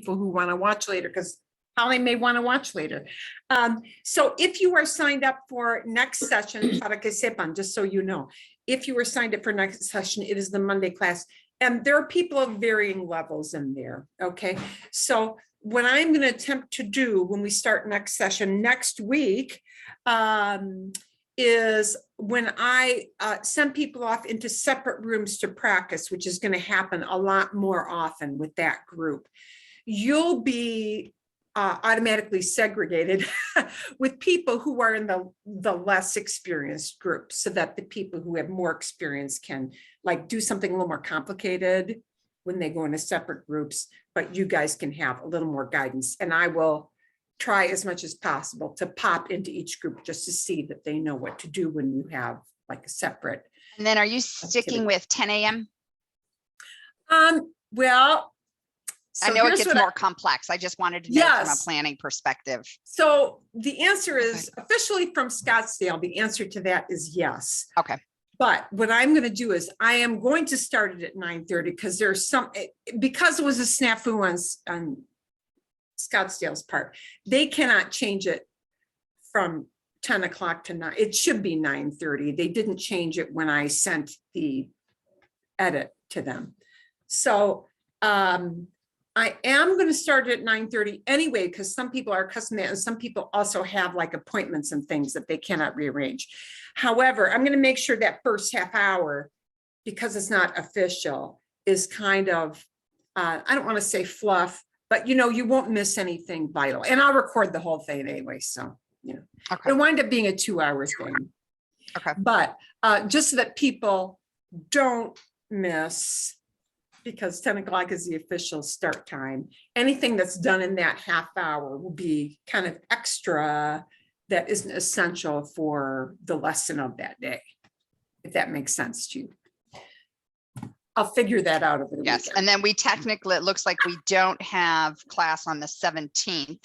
people who want to watch later, because Holly may want to watch later. So if you are signed up for next session, para que sepan, just so you know, if you were signed up for next session, it is the Monday class. And there are people of varying levels in there, okay? So what I'm going to attempt to do when we start next session next week is when I send people off into separate rooms to practice, which is going to happen a lot more often with that group, you'll be automatically segregated with people who are in the less experienced group, so that the people who have more experience can like do something a little more complicated when they go into separate groups, but you guys can have a little more guidance. And I will try as much as possible to pop into each group just to see that they know what to do when you have like a separate. And then are you sticking with 10 a.m.? Well, I know it gets more complex. I just wanted to know from a planning perspective. So the answer is officially from Scottsdale. The answer to that is yes. Okay. But what I'm going to do is I am going to start it at 9:30 because there's because it was a snafu on Scottsdale's part. They cannot change it from 10 o'clock to 9. It should be 9:30. They didn't change it when I sent the edit to them. So I am going to start at 9:30 anyway, because some people are accustomed to that, and some people also have like appointments and things that they cannot rearrange. However, I'm going to make sure that first half hour, because it's not official, is kind of, I don't want to say fluff, but you know, you won't miss anything vital. And I'll record the whole thing anyway. So, you know, it'll wind up being a 2-hour thing. Okay. But just so that people don't miss, because 10 o'clock is the official start time. Anything that's done in that half hour will be kind of extra that isn't essential for the lesson of that day, if that makes sense to you. I'll figure that out over the Yes, weekend. and then we technically, it looks like we don't have class on the 17th.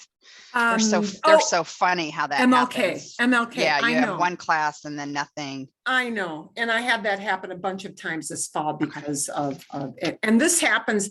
They're so funny how that happens. MLK. Yeah, you I have know. one class and then nothing. I know, and I had that happen a bunch of times this fall because of it. And this happens.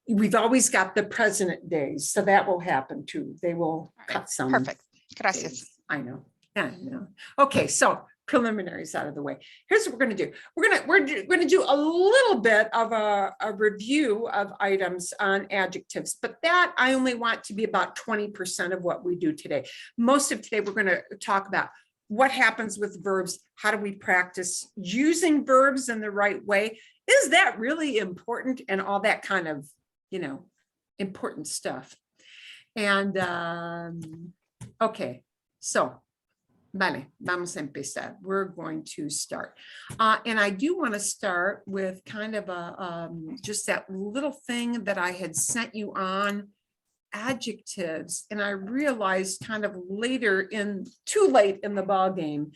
We've always got the President days, so that will happen too. They will cut some. Perfect. Gracias. Days. I know. I know. Okay, so preliminaries out of the way. Here's what we're going to do. We're going to do a little bit of a review of items on adjectives, but that I only want to be about 20% of what we do today. Most of today, we're going to talk about what happens with verbs. How do we practice using verbs in the right way? Is that really important? And all that kind of, you know, important stuff. And okay, so vale, vamos a empezar. We're going to start. And I do want to start with kind of a just that little thing that I had sent you on adjectives. And I realized kind of too late in the ball game,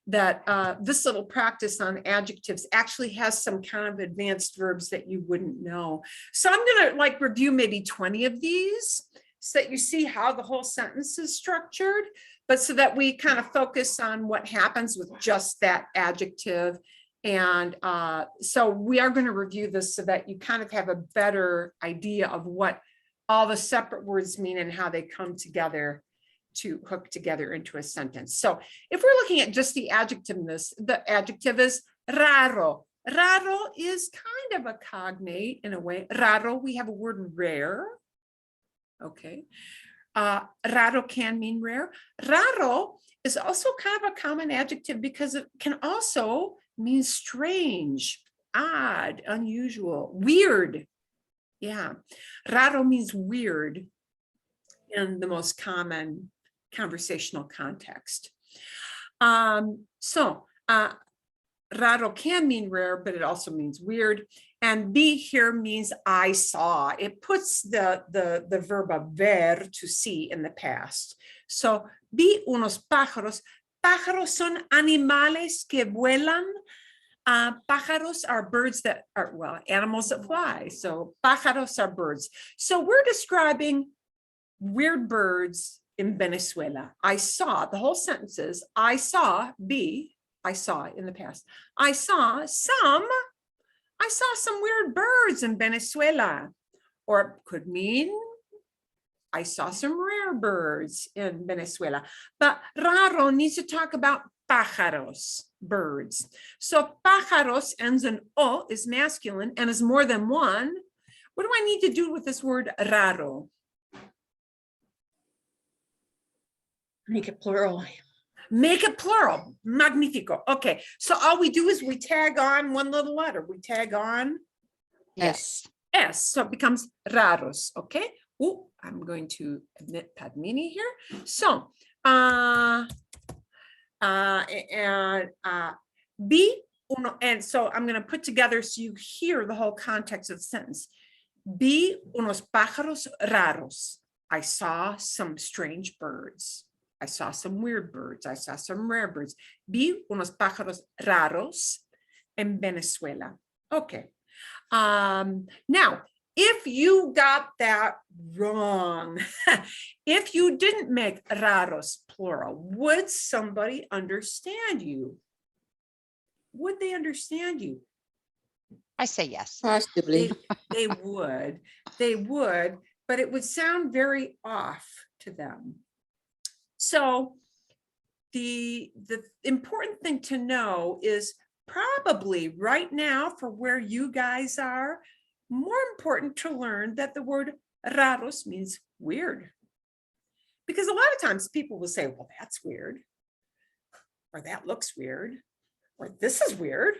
that this little practice on adjectives actually has some kind of advanced verbs that you wouldn't know. So I'm going to like review maybe 20 of these so that you see how the whole sentence is structured, but so that we kind of focus on what happens with just that adjective. And so we are going to review this so that you kind of have a better idea of what all the separate words mean and how they come together to hook together into a sentence. So if we're looking at just the adjective in this, the adjective is raro. Raro is kind of a cognate in a way. Raro, we have a word rare. Okay. Raro can mean rare. Raro is also kind of a common adjective because it can also mean strange, odd, unusual, weird. Yeah. Raro means weird in the most common conversational context. Raro can mean rare, but it also means weird. And be here means I saw. It puts the verb ver, to see, in the past. So vi unos pájaros. Pájaros son animales que vuelan. Pájaros are birds that are, well, animals that fly. So pájaros are birds. So we're describing weird birds in Venezuela. I saw, the whole sentence is, I saw in the past. I saw some weird birds in Venezuela. Or it could mean I saw some rare birds in Venezuela. But raro needs to talk about pájaros, birds. So pájaros ends in o, is masculine, and is more than one. What do I need to do with this word raro? Make it plural. Make it plural. Magnifico. Okay, so all we do is we tag on one little letter. We tag on Yes. S, so it becomes raros. Okay. Oh, I'm going to admit Padmini here. So, B uno, and so I'm going to put together so you hear the whole context of the sentence. Vi unos pájaros raros. I saw some strange birds. I saw some weird birds. I saw some rare birds. Vi unos pájaros raros en Venezuela. Okay. Now, if you got that wrong, if you didn't make raros plural, would somebody understand you? Would they understand you? I say yes. Possibly. They would, but it would sound very off to them. So the important thing to know is probably right now for where you guys are, more important to learn that the word raros means weird. Because a lot of times people will say, well, that's weird, or that looks weird, or this is weird,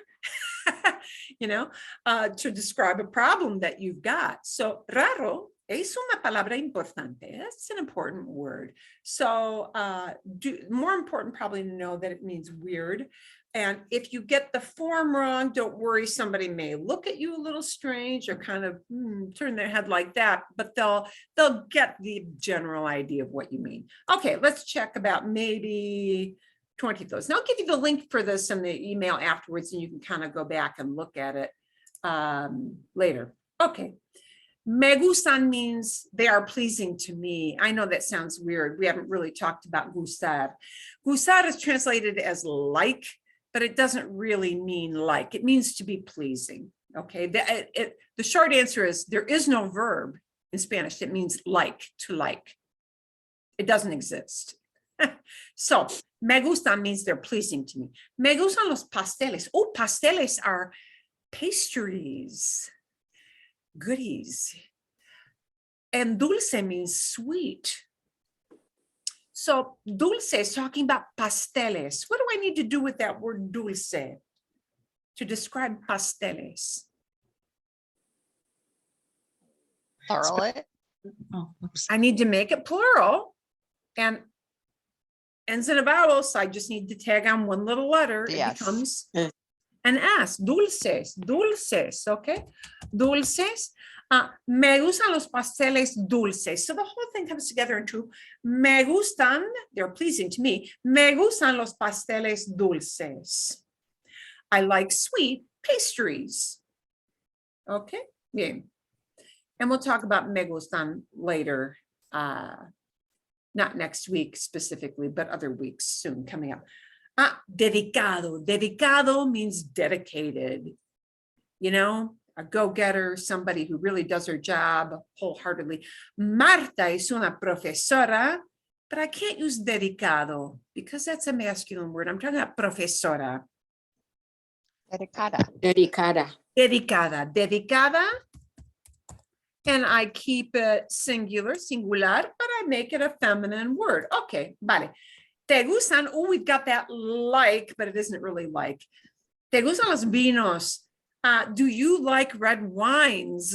you know, to describe a problem that you've got. So raro es una palabra importante. It's an important word. So more important probably to know that it means weird. And if you get the form wrong, don't worry. Somebody may look at you a little strange or kind of turn their head like that, but they'll get the general idea of what you mean. Okay, let's check about maybe 20 of those. And I'll give you the link for this in the email afterwards, and you can kind of go back and look at it later. Okay. Me gustan means they are pleasing to me. I know that sounds weird. We haven't really talked about gustar. Gustar is translated as like, but it doesn't really mean like. It means to be pleasing. Okay. The short answer is there is no verb in Spanish that means like, to like. It doesn't exist. So me gustan means they're pleasing to me. Me gustan los pasteles. Oh, pasteles are pastries. Goodies. And dulce means sweet. So dulce is talking about pasteles. What do I need to do with that word dulce to describe pasteles? Plural it. Oh, oops. I need to make it plural, and ends in a vowel, so I just need to tag on one little letter. Yes. It becomes an S. Dulces, dulces, okay? Dulces. Me gustan los pasteles dulces. So the whole thing comes together into me gustan, they're pleasing to me. Me gustan los pasteles dulces. I like sweet pastries. Okay, yeah. And we'll talk about me gustan later. Not next week specifically, but other weeks soon coming up. Dedicado. Dedicado means dedicated. You know, a go-getter, somebody who really does her job wholeheartedly. Marta es una profesora, but I can't use dedicado because that's a masculine word. I'm talking about profesora. Dedicada. Dedicada. Dedicada. Dedicada. And I keep it singular, but I make it a feminine word. Okay, vale. Te gustan, oh, we've got that like, but it isn't really like. Te gustan los vinos. Do you like red wines?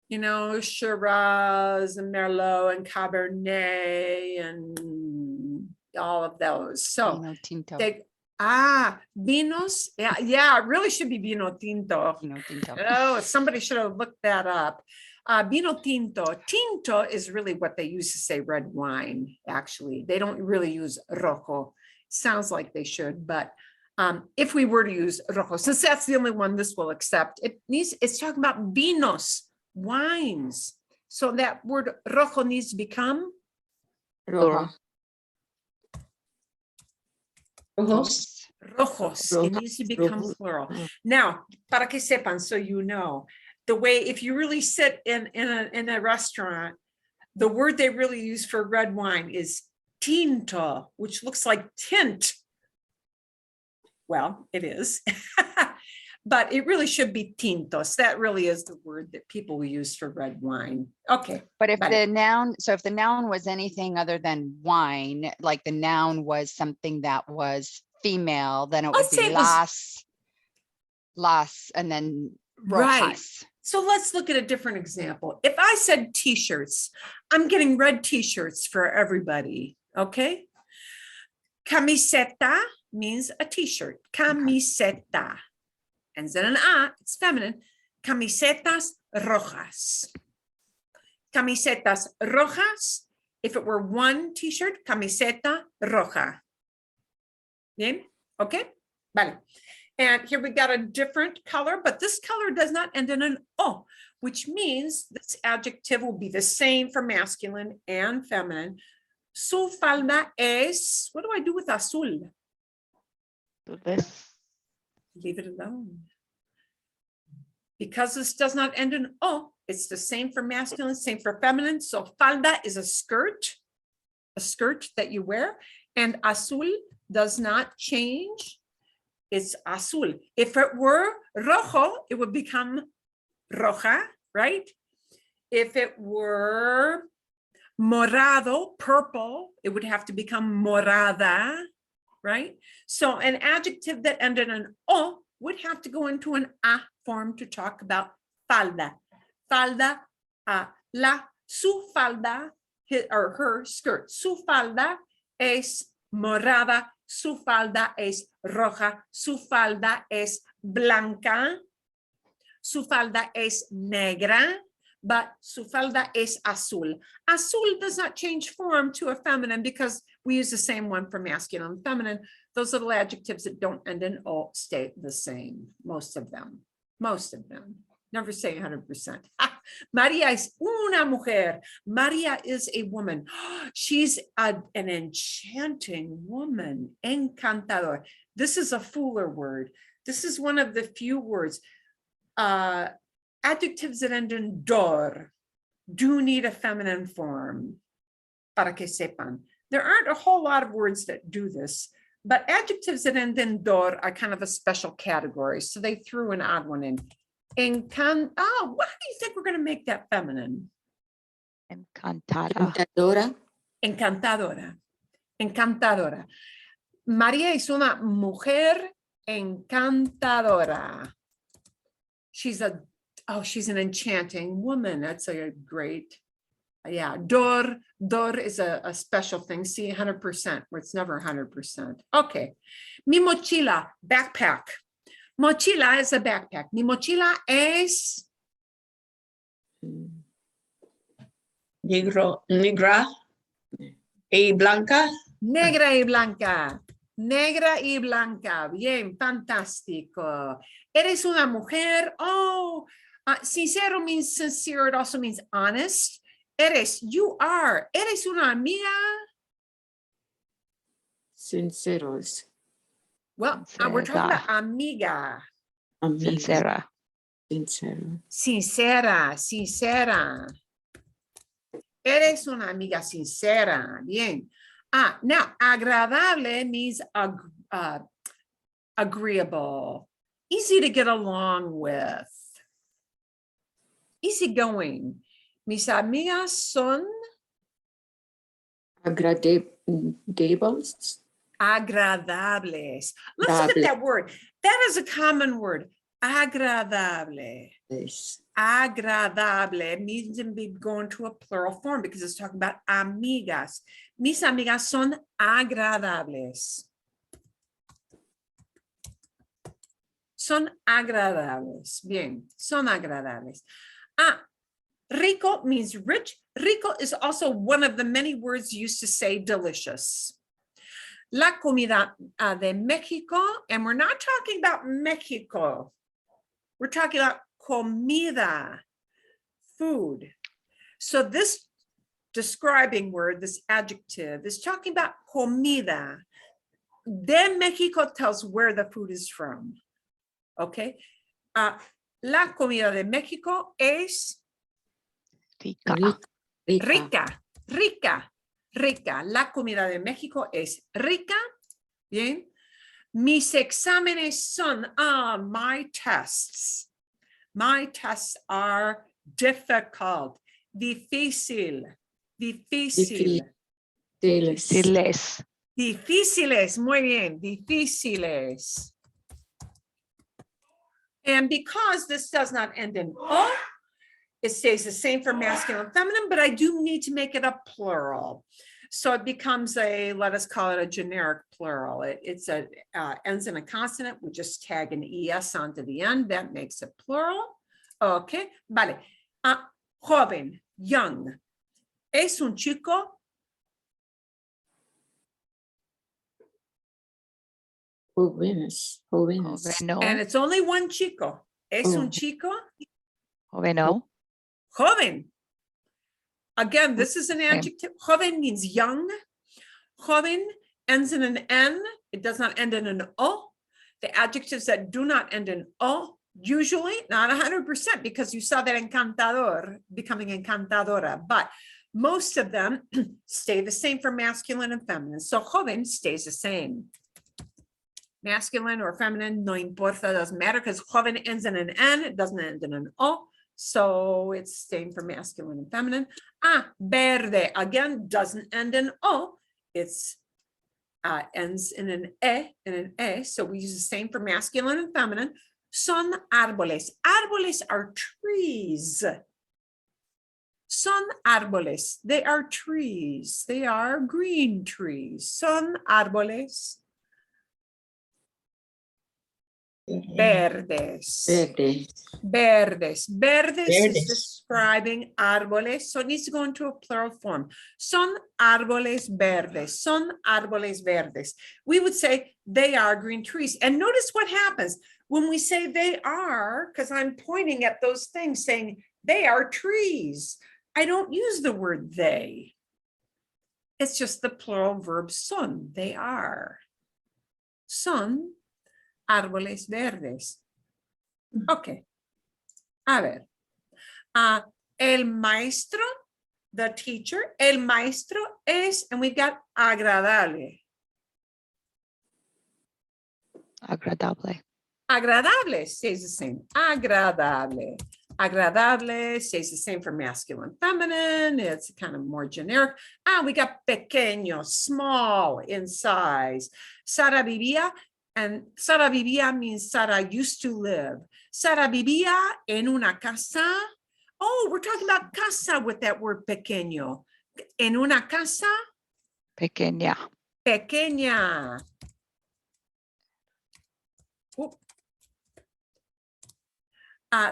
You know, Shiraz and Merlot and Cabernet and all of those. So, Vino tinto. Vinos. Yeah, it really should be vino tinto. Vino tinto. Oh, somebody should have looked that up. Vino tinto. Tinto is really what they use to say red wine, actually. They don't really use rojo. Sounds like they should, but if we were to use rojo, since that's the only one this will accept, it's talking about vinos, wines. So that word rojo needs to become Rojo. Rojos. rojos. It needs to become plural. Now, para que sepan, so you know, the way, if you really sit in a restaurant The word they really use for red wine is tinto, which looks like tint. Well, it is, but it really should be tintos. That really is the word that people use for red wine. Okay. But if got the it. noun, so if the noun was anything other than wine, like the noun was something that was female, then it would Let's say be it was- las, and then Right. rojas. So let's look at a different example. If I said t-shirts, I'm getting red t-shirts for everybody, okay? Camiseta means a t-shirt. Camiseta. Ends in an A, it's feminine. Camisetas rojas. Camisetas rojas. If it were one t-shirt, camiseta roja. Bien? Okay? Vale. And here we got a different color, but this color does not end in an O, which means this adjective will be the same for masculine and feminine. Su falda es, what do I do with azul? Leave it alone. Because this does not end in O, it's the same for masculine, same for feminine. So falda is a skirt that you wear, and azul does not change. It's azul. If it were rojo, it would become roja, right? If it were morado, purple, it would have to become morada, right? So an adjective that ended in an O would have to go into an A form to talk about falda. Falda, su falda, or her skirt. Su falda es morada. Su falda es roja, su falda es blanca, su falda es negra, but su falda es azul. Azul does not change form to a feminine because we use the same one for masculine and feminine. Those little adjectives that don't end in O stay the same, most of them. Never say 100%. Maria es una mujer. Maria is a woman. She's an enchanting woman. Encantador. This is a fuller word. This is one of the few words. Adjectives that end in dor do need a feminine form. Para que sepan. There aren't a whole lot of words that do this, but adjectives that end in dor are kind of a special category. So they threw an odd one in. What do you think we're going to make that feminine? Encantada. Encantadora. Encantadora. María es una mujer encantadora. She's an enchanting woman. That's a great, yeah. Dor is a special thing. See, 100%, where it's never 100%. Okay. Mi mochila, backpack. Mochila is a backpack. Mi mochila es negra y blanca. negra y blanca. Negra y blanca. Bien, fantástico. Eres una mujer. Sincero means sincere. It also means honest. You are. Eres una amiga. Sinceros. Well, we're talking about amiga. Sincera. Sincera. Eres una amiga sincera. Bien. Now, agradable means agreeable, easy to get along with, easygoing. Mis amigas son Agradables. agradables. Let's look at that word. That is a common word. Agradable. Yes. Agradable means to be going to a plural form because it's talking about amigas. Mis amigas son agradables. Son agradables. Bien, son agradables. Rico means rich. Rico is also one of the many words used to say delicious. La comida de Mexico, and we're not talking about Mexico. We're talking about comida, food. So this describing word, this adjective, is talking about comida. De Mexico tells where the food is from. Okay. La comida de Mexico es Rica. Rica. Rica, rica, rica. La comida de México es rica. Bien. Mis exámenes son, my tests. My tests are difficult. Difícil, difícil. Difíciles. Diles. Difíciles, muy bien, difíciles. And because this does not end in O, it stays the same for masculine and feminine, but I do need to make it a plural. So it becomes a, let us call it a generic plural. It's a ends in a consonant. We just tag an ES onto the end. That makes it plural. Okay, vale. Joven, young. Es un chico. Jóvenes. Jóvenes. Joveno. And it's only one chico. Es un Oh. chico. Joveno. Joven. Again, this is an adjective. Joven means young. Joven ends in an N. It does not end in an O. The adjectives that do not end in O, usually not 100%, because you saw that encantador becoming encantadora, but most of them stay the same for masculine and feminine. So joven stays the same. Masculine or feminine, no importa, doesn't matter, because joven ends in an N, it doesn't end in an O. So it's same for masculine and feminine. Verde, again, doesn't end in O. It's ends in an E, so we use the same for masculine and feminine. Son árboles. Árboles are trees. Son árboles. They are trees. They are green trees. Son árboles. Verdes. Verde. Verdes. Verdes is Verdes. describing árboles, so it needs to go into a plural form. Son árboles verdes. Son árboles verdes. We would say they are green trees. And notice what happens when we say they are, because I'm pointing at those things saying they are trees. I don't use the word they. It's just the plural verb son. They are. Son árboles verdes. Okay. A ver. El maestro, the teacher, el maestro es, and we've got agradable. Agradable. Agradable stays the same. Agradable. Agradable stays the same for masculine, feminine. It's kind of more generic. We got pequeño, small in size. Sara vivía, and Sara vivía means Sara used to live. Sara vivía en una casa. Oh, we're talking about casa with that word pequeño. En una casa Pequeña. pequeña.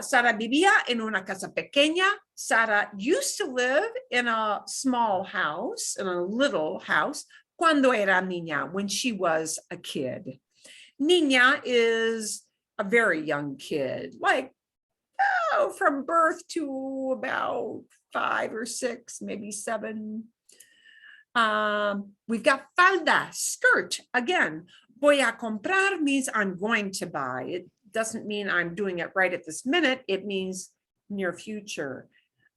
Sara vivía en una casa pequeña. Sara used to live in a small house, in a little house, cuando era niña, when she was a kid. Niña is a very young kid, like from birth to about 5 or 6, maybe 7. We've got falda, skirt. Again, voy a comprar means I'm going to buy. It doesn't mean I'm doing it right at this minute. It means near future.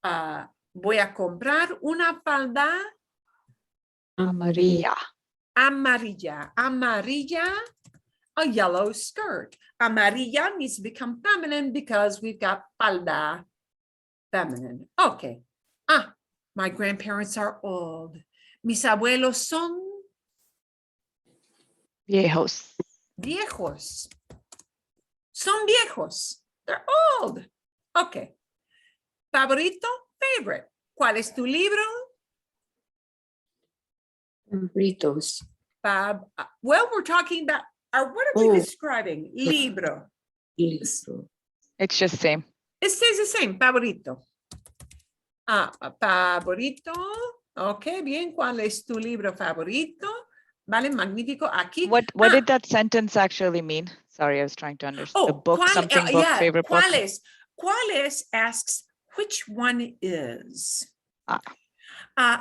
Voy a comprar una falda Amarilla. amarilla. Amarilla, a yellow skirt. Amarilla needs to become feminine because we've got falda, feminine. Okay. My grandparents are old. Mis abuelos son Viejos. viejos. Son viejos. They're old. Okay. Favorito, favorite. ¿Cuál es tu libro? Favoritos. Well, we're talking about, what are we Oh. describing? Libro. Listo. It's just same. It stays the same, favorito. Favorito. Ok, bien. ¿Cuál es tu libro favorito? Vale, magnífico. Aquí. What did that sentence actually mean? Sorry, I was trying to understand. The book, something book, yeah, favorite book. ¿cuáles? ¿Cuáles asks which one is?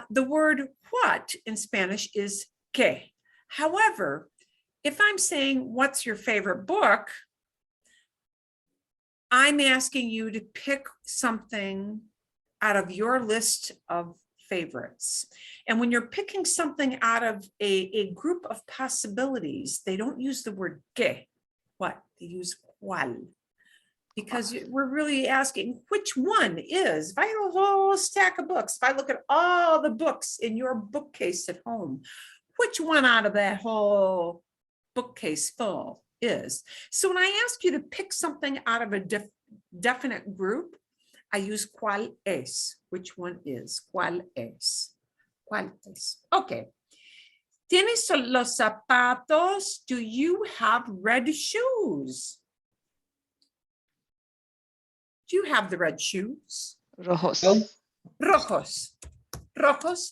The word what in Spanish is que. However, if I'm saying what's your favorite book, I'm asking you to pick something out of your list of favorites. And when you're picking something out of a group of possibilities, they don't use the word que. What? They use cuál. Because we're really asking which one is. If I have a whole stack of books, if I look at all the books in your bookcase at home, which one out of that whole bookcase full is? So when I ask you to pick something out of a definite group, I use cuál es. Which one is? ¿Cuál es? ¿Cuál es? Okay. ¿Tienes los zapatos? Do you have red shoes? Do you have the red shoes? Rojos. No. Rojos. Rojos.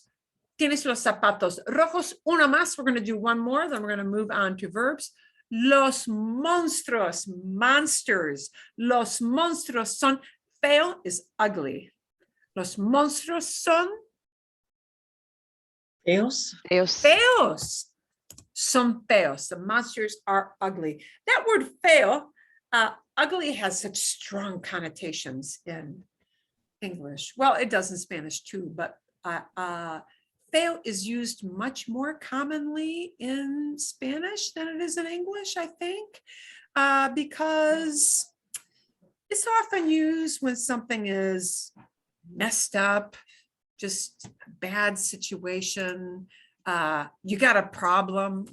Tienes los zapatos rojos. Una más. We're going to do one more. Then we're going to move on to verbs. Los monstruos. Monsters. Los monstruos son. Feo is ugly. Los monstruos son. Feos. Feos. Feos. Son feos. The monsters are ugly. That word feo, ugly has such strong connotations in English. Well, it does in Spanish too, but feo is used much more commonly in Spanish than it is in English, I think, because it's often used when something is messed up, just a bad situation. You got a problem.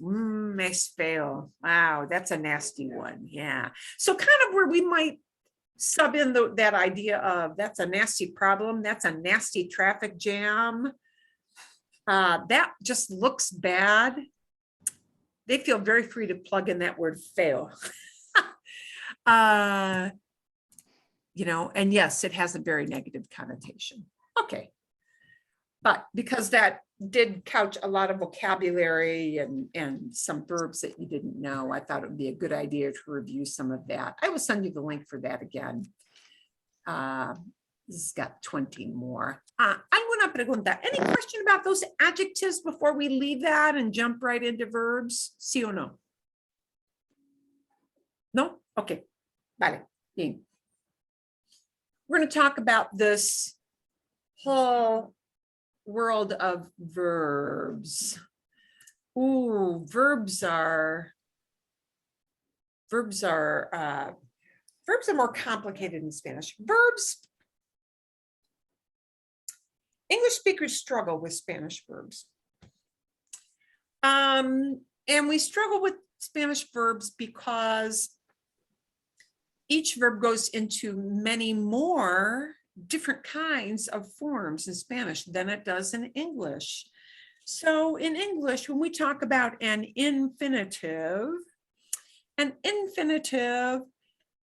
Es feo. Wow, that's a nasty one. Yeah. So kind of where we might sub in that idea of that's a nasty problem. That's a nasty traffic jam. That just looks bad. They feel very free to plug in that word feo. You know, and yes, it has a very negative connotation. Okay. But because that did couch a lot of vocabulary and some verbs that you didn't know, I thought it would be a good idea to review some of that. I will send you the link for that again. This has got 20 more. Alguna pregunta? Any question about those adjectives before we leave that and jump right into verbs? Sí o no? No? Okay. Vale. Bien. We're going to talk about this whole world of verbs. Ooh, verbs are more complicated in Spanish. Verbs, English speakers struggle with Spanish verbs. And we struggle with Spanish verbs because each verb goes into many more different kinds of forms in Spanish than it does in English. So in English, when we talk about an infinitive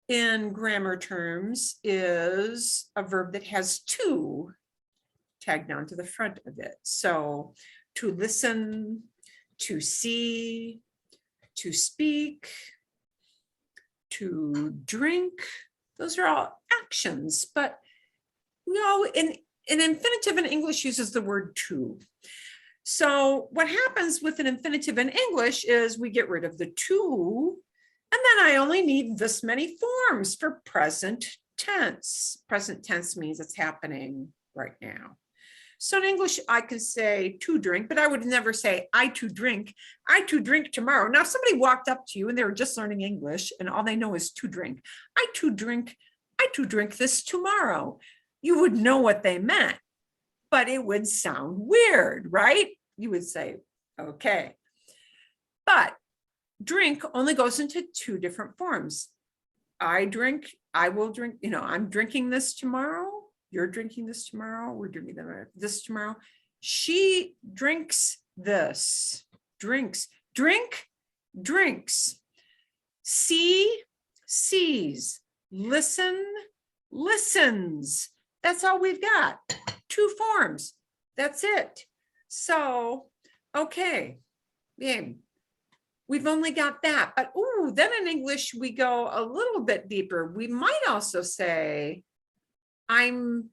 in grammar terms is a verb that has to tagged onto the front of it. So to listen, to see, to speak, to drink, those are all actions, but we all an infinitive in English uses the word to. So what happens with an infinitive in English is we get rid of the to, and then I only need this many forms for present tense. Present tense means it's happening right now. So in English, I can say to drink, but I would never say I to drink tomorrow. Now, if somebody walked up to you and they were just learning English and all they know is to drink, I to drink this tomorrow. You would know what they meant, but it would sound weird, right? You would say, okay. But drink only goes into two different forms. I drink, I will drink, you know, I'm drinking this tomorrow. You're drinking this tomorrow. We're drinking this tomorrow. She drinks this. Drinks. Drink, drinks. See, sees. Listen, listens. That's all we've got. Two forms. That's it. So, okay. Bien. We've only got that. But ooh, then in English, we go a little bit deeper. We might also say, I'm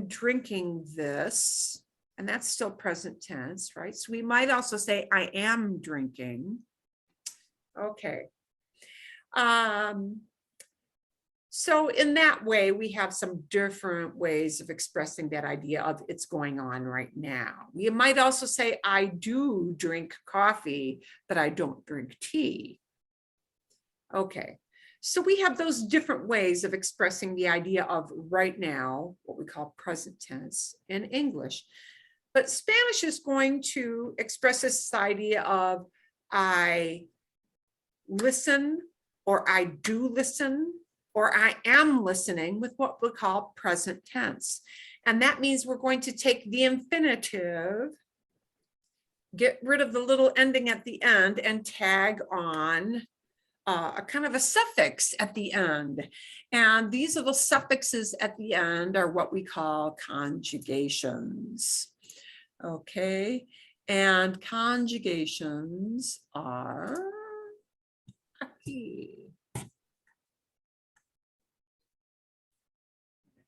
drinking this, and that's still present tense, right? So we might also say, I am drinking. Okay. So in that way, we have some different ways of expressing that idea of it's going on right now. You might also say, I do drink coffee, but I don't drink tea. Okay, so we have those different ways of expressing the idea of right now, what we call present tense in English. But Spanish is going to express this idea of I listen, or I do listen, or I am listening with what we call present tense. And that means we're going to take the infinitive, get rid of the little ending at the end, and tag on a kind of a suffix at the end. And these little suffixes at the end are what we call conjugations. Okay, and conjugations are aquí.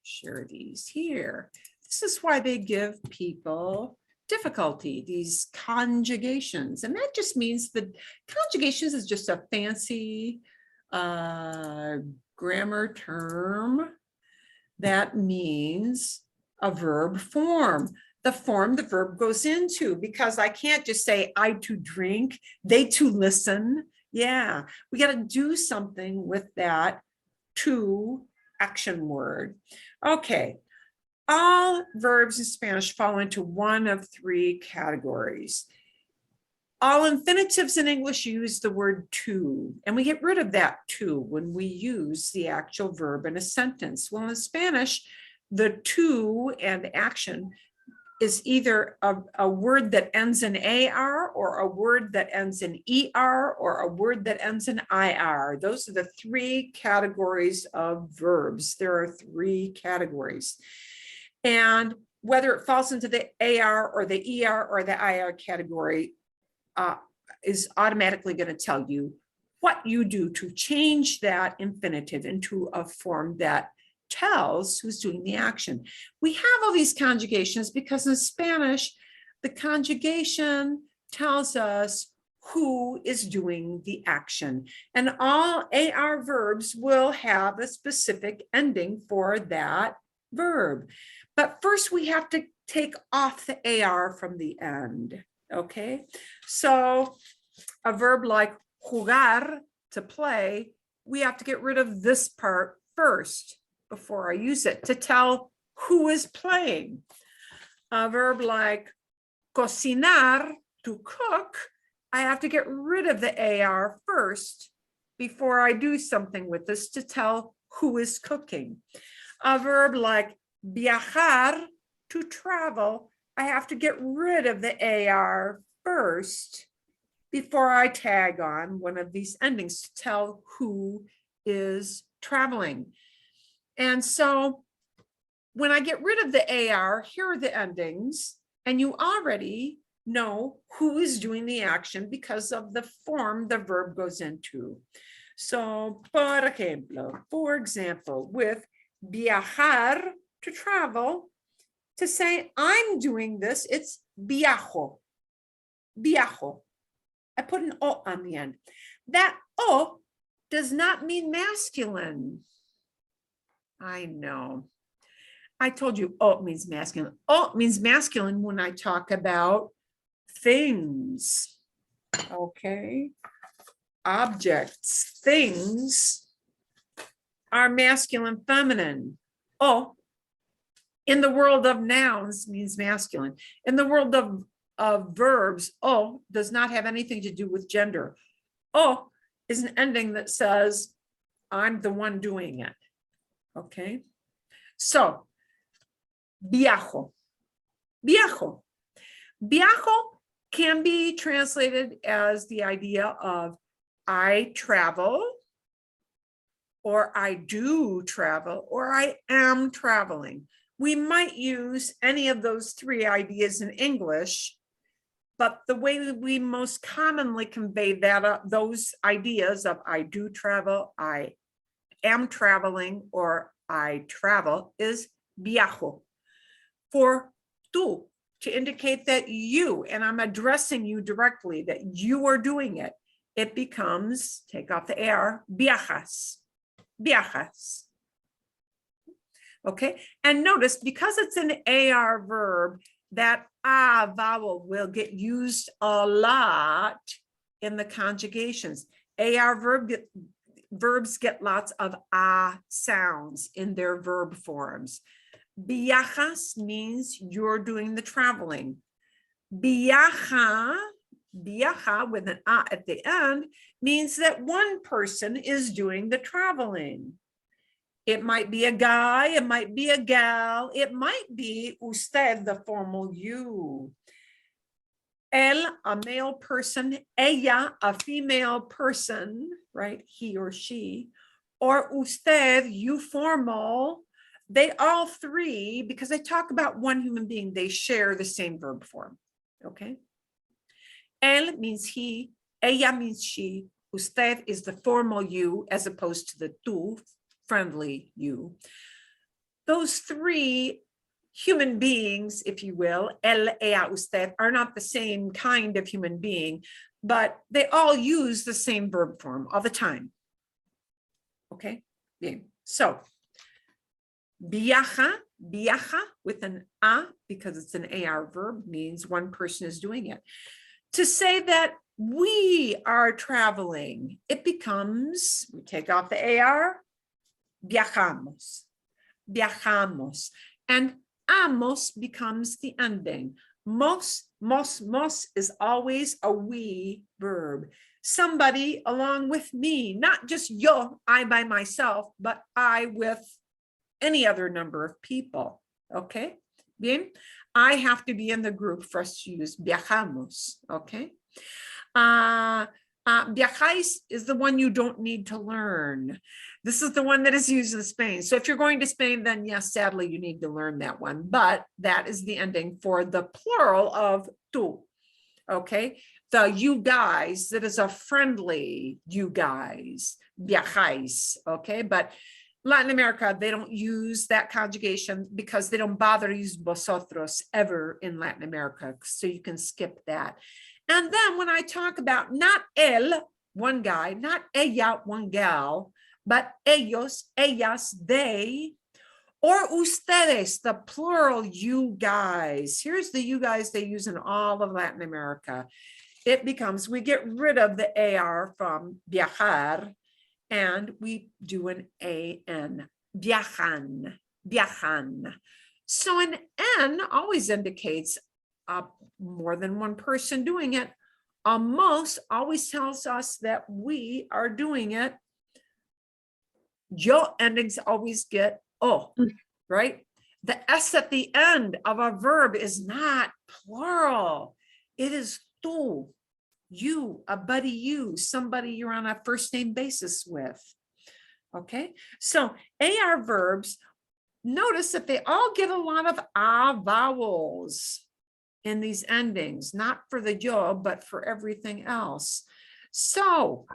Share these here. This is why they give people difficulty, these conjugations. And that just means that conjugations is just a fancy grammar term that means a verb form. The form the verb goes into, because I can't just say I to drink, they to listen. Yeah, we got to do something with that to action word. Okay, all verbs in Spanish fall into one of three categories. All infinitives in English use the word to, and we get rid of that to when we use the actual verb in a sentence. Well, in Spanish, the to and action is either a word that ends in AR, or a word that ends in ER, or a word that ends in IR. Those are the three categories of verbs. There are three categories. And whether it falls into the AR or the ER or the IR category is automatically going to tell you what you do to change that infinitive into a form that tells who's doing the action. We have all these conjugations because in Spanish, the conjugation tells us who is doing the action. And all AR verbs will have a specific ending for that verb. But first we have to take off the AR from the end, okay? So a verb like jugar, to play, we have to get rid of this part first before I use it to tell who is playing. A verb like cocinar, to cook, I have to get rid of the AR first before I do something with this to tell who is cooking. A verb like viajar, to travel, I have to get rid of the AR first before I tag on one of these endings to tell who is traveling. And so when I get rid of the AR, here are the endings, and you already know who is doing the action because of the form the verb goes into. So, por ejemplo, for example, with viajar, to travel, to say I'm doing this, it's viajo, viajo. I put an O on the end. That O does not mean masculine. I know. I told you O means masculine. O means masculine when I talk about things. Okay. Objects, things are masculine, feminine. O in the world of nouns means masculine. In the world of verbs, O does not have anything to do with gender. O is an ending that says, I'm the one doing it. Okay. So, viajo. Viajo. Viajo can be translated as the idea of I travel, or I do travel, or I am traveling. We might use any of those three ideas in English, but the way that we most commonly convey that those ideas of I do travel, I am traveling, or I travel is viajo. For tú, to indicate that you, and I'm addressing you directly, that you are doing it, it becomes, take off the AR, viajas, viajas. Okay, and notice because it's an AR verb, that a vowel will get used a lot in the conjugations. Verbs get lots of sounds in their verb forms. Viajas means you're doing the traveling. Viaja with an a at the end means that one person is doing the traveling. It might be a guy, it might be a gal, it might be usted, the formal you. El, a male person, ella, a female person, right? He or she, or usted, you formal. They all three, because I talk about one human being, they share the same verb form, okay? El means he, ella means she, usted is the formal you as opposed to the tú, friendly you. Those three human beings, if you will, el, ella, usted, are not the same kind of human being, but they all use the same verb form all the time. Okay, so viaja with an a, because it's an AR verb, means one person is doing it. To say that we are traveling, it becomes, we take off the AR, viajamos, and amos becomes the ending. Mos is always a we verb. Somebody along with me, not just yo, I by myself, but I with any other number of people. Okay, bien. I have to be in the group for us to use viajamos. Okay. Viajáis is the one you don't need to learn. This is the one that is used in Spain. So if you're going to Spain, then yes, sadly, you need to learn that one. But that is the ending for the plural of tú. Okay. The you guys, that is a friendly you guys, viajáis. Okay. But Latin America, they don't use that conjugation because they don't bother to use vosotros ever in Latin America. So you can skip that. And then when I talk about not él, one guy, not ella, one gal, but ellos, ellas, they, or ustedes, the plural you guys. Here's the you guys they use in all of Latin America. It becomes, we get rid of the AR from viajar, and we do an AN, viajan, viajan. So an N always indicates more than one person doing it. Most always tells us that we are doing it. Yo endings always get o, right? The S at the end of a verb is not plural. It is tú. You, a buddy you, somebody you're on a first name basis with. Okay, so AR verbs, notice that they all get a lot of vowels in these endings, not for the yo, but for everything else. So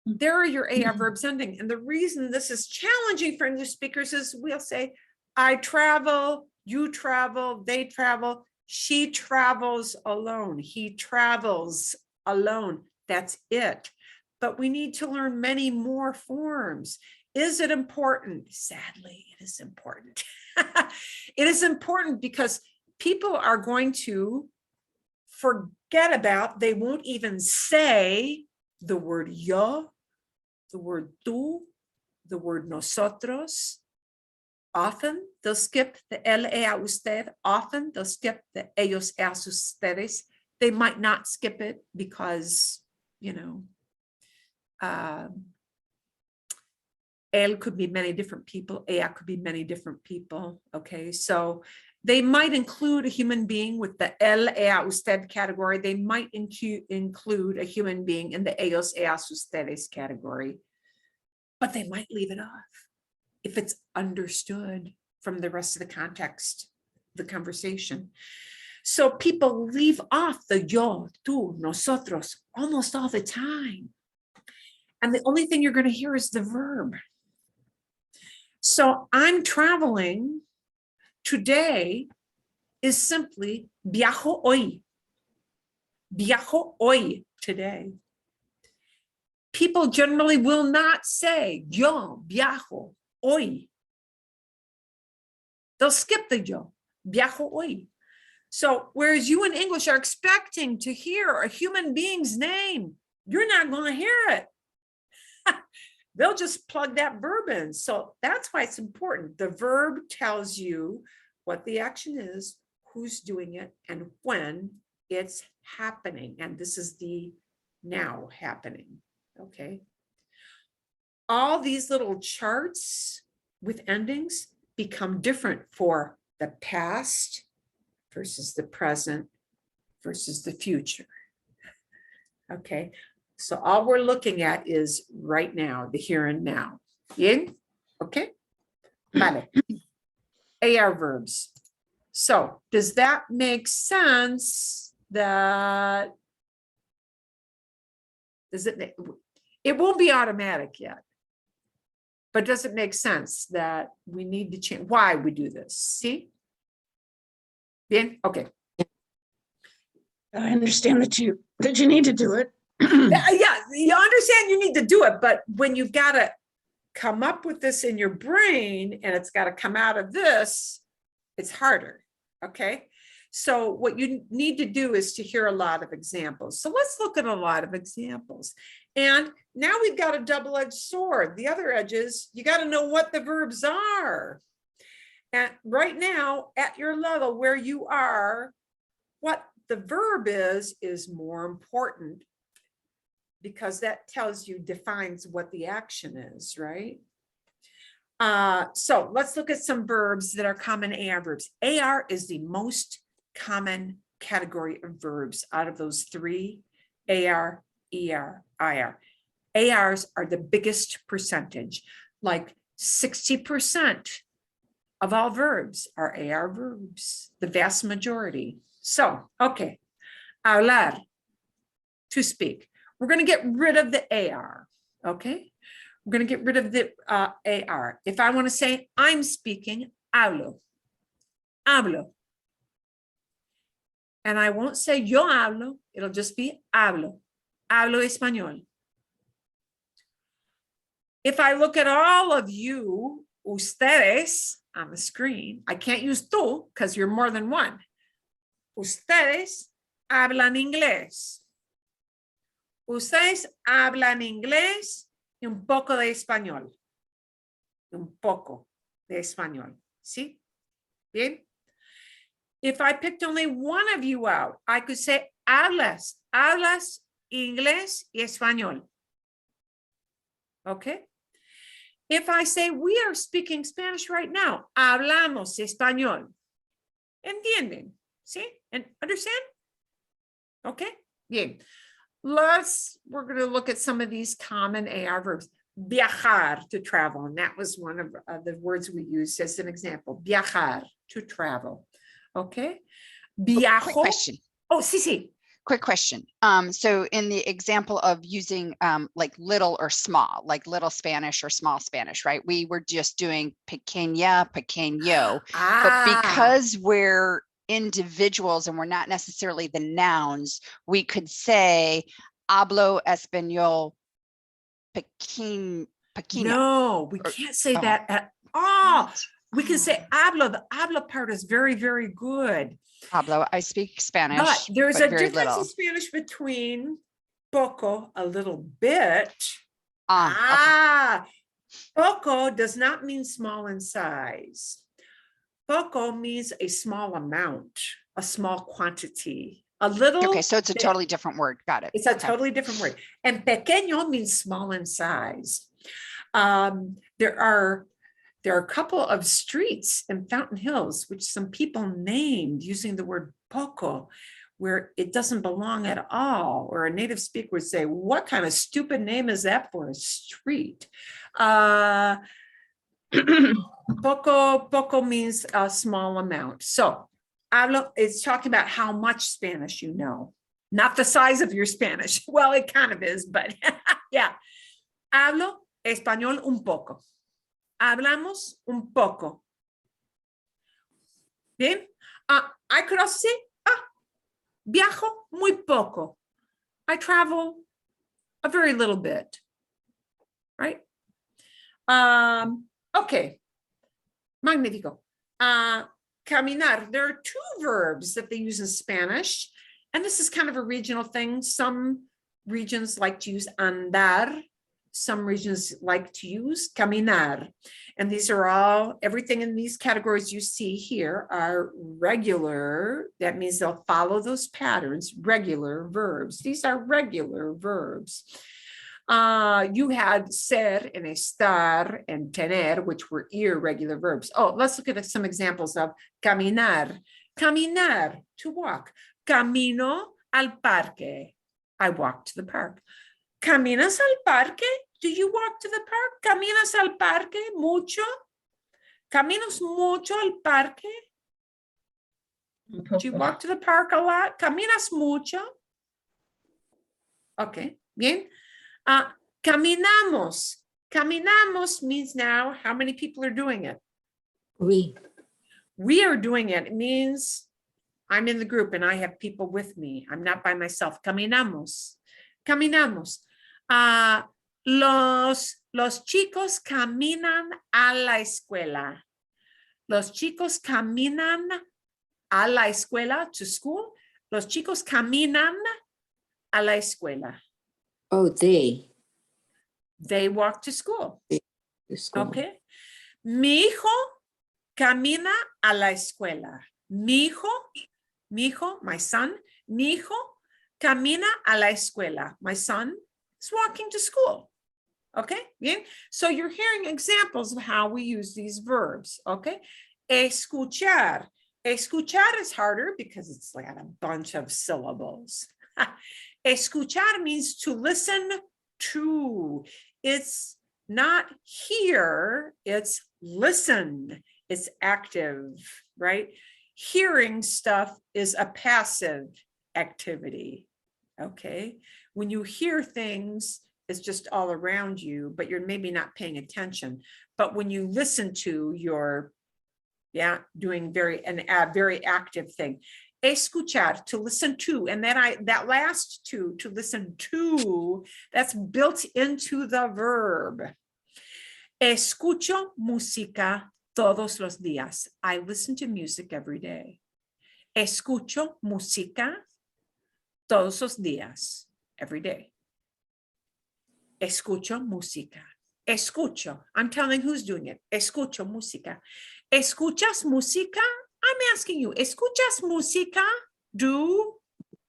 there are your AR verbs ending. And the reason this is challenging for English speakers is we'll say, I travel, you travel, they travel. She travels alone. He travels alone. That's it. But we need to learn many more forms. Is it important? Sadly, it is important. It is important because people are going to forget about, they won't even say the word yo, the word tú, the word nosotros. Often they'll skip the él, ella, usted. Often they'll skip the ellos, ellas, ustedes. They might not skip it because, you know, él could be many different people. Ella could be many different people. Okay, so they might include a human being with the él, ella, usted category. They might include a human being in the ellos, ellas, ustedes category, but they might leave it off if it's understood from the rest of the context, the conversation. So people leave off the yo, tú, nosotros almost all the time. And the only thing you're going to hear is the verb. So I'm traveling today is simply viajo hoy. Viajo hoy, today. People generally will not say yo viajo hoy They'll skip the yo. Viajo hoy. So whereas you in English are expecting to hear a human being's name, you're not going to hear it. They'll just plug that verb in. So that's why it's important. The verb tells you what the action is, who's doing it, and when it's happening. And this is the now happening. Okay. All these little charts with endings become different for the past versus the present versus the future. Okay. So all we're looking at is right now, the here and now. Bien? Okay. Vale. AR verbs. So does that make sense that, does it, it won't be automatic yet, but does it make sense that we need to change why we do this? See? Bien? Okay. I understand that you need to do it. Yeah, you understand you need to do it, but when you've got to come up with this in your brain and it's got to come out of this, it's harder. Okay. So what you need to do is to hear a lot of examples. So let's look at a lot of examples. And now we've got a double-edged sword. The other edge is you got to know what the verbs are. And right now at your level where you are, what the verb is more important because that tells you, defines what the action is, right? So let's look at some verbs that are common AR verbs. AR is the most common category of verbs out of those three, AR, ER, IR. ARs are the biggest percentage, like 60% of all verbs are AR verbs, the vast majority. So, okay, hablar, to speak. We're going to get rid of the AR, okay? We're going to get rid of the AR. If I want to say I'm speaking, hablo, hablo. And I won't say yo hablo, it'll just be hablo, hablo español. If I look at all of you, ustedes, on the screen, I can't use tú because you're more than one. Ustedes hablan inglés. Ustedes hablan inglés y un poco de español. Un poco de español. ¿Sí? Bien. If I picked only one of you out, I could say hablas inglés y español. Okay. If I say we are speaking Spanish right now, hablamos español. ¿Entienden? ¿Sí? And understand? Okay. Bien. We're going to look at some of these common AR verbs. Viajar, to travel. And that was one of the words we used as an example. Viajar, to travel. Okay. Viajo. Quick question. Oh, sí. Quick question. So in the example of using like little or small, like little Spanish or small Spanish, right? We were just doing pequeña, pequeño. But because we're individuals and we're not necessarily the nouns, we could say hablo español pequeño. No, we can't say that at all. We can say hablo. The hablo part is very, very good. Hablo, I speak Spanish. But there's a very difference little. in Spanish between poco, a little bit. Okay. Poco does not mean small in size. Poco means a small amount, a small quantity, a little. Okay, so it's a bit. totally different word. Got it. It's a totally different word. And pequeño means small in size. There are a couple of streets in Fountain Hills, which some people named using the word poco, where it doesn't belong at all, or a native speaker would say, what kind of stupid name is that for a street? Poco means a small amount. So hablo, it's talking about how much Spanish you know, not the size of your Spanish. Well, it kind of is, but yeah. Hablo español un poco. Hablamos un poco. Bien. I could also say, viajo muy poco. I travel a very little bit. Right? Okay. Magnífico. Caminar. There are two verbs that they use in Spanish, and this is kind of a regional thing. Some regions like to use andar. Some regions like to use caminar. And these are all, everything in these categories you see here are regular. That means they'll follow those patterns, regular verbs. These are regular verbs. You had ser and estar and tener, which were irregular verbs. Oh, let's look at some examples of caminar. Caminar, to walk. Camino al parque. I walk to the park. Caminas al parque? Do you walk to the park? Caminas al parque mucho? Caminos mucho al parque? Do you walk to the park a lot? Caminas mucho? Okay, bien. Caminamos. Caminamos means now how many people are doing it? We. We are doing it. It means I'm in the group and I have people with me. I'm not by myself. Caminamos. Caminamos. Los chicos caminan a la escuela. Los chicos caminan a la escuela, to school. Los chicos caminan a la escuela. Oh, they. They walk to school. To school. Okay. Mi hijo camina a la escuela. Mi hijo, my son, mi hijo camina a la escuela. My son is walking to school. Okay, bien. So you're hearing examples of how we use these verbs. Okay. Escuchar. Escuchar is harder because it's like a bunch of syllables. Escuchar means to listen to. It's not hear, it's listen. It's active, right? Hearing stuff is a passive activity. Okay. When you hear things, it's just all around you, but you're maybe not paying attention. But when you listen to, you're doing a very active thing. Escuchar, to listen to, and then that last to listen to, that's built into the verb. Escucho música todos los días. I listen to music every day. Escucho música todos los días, every day. Escucho música. Escucho. I'm telling who's doing it. Escucho música. ¿Escuchas música? I'm asking you. ¿Escuchas música? Do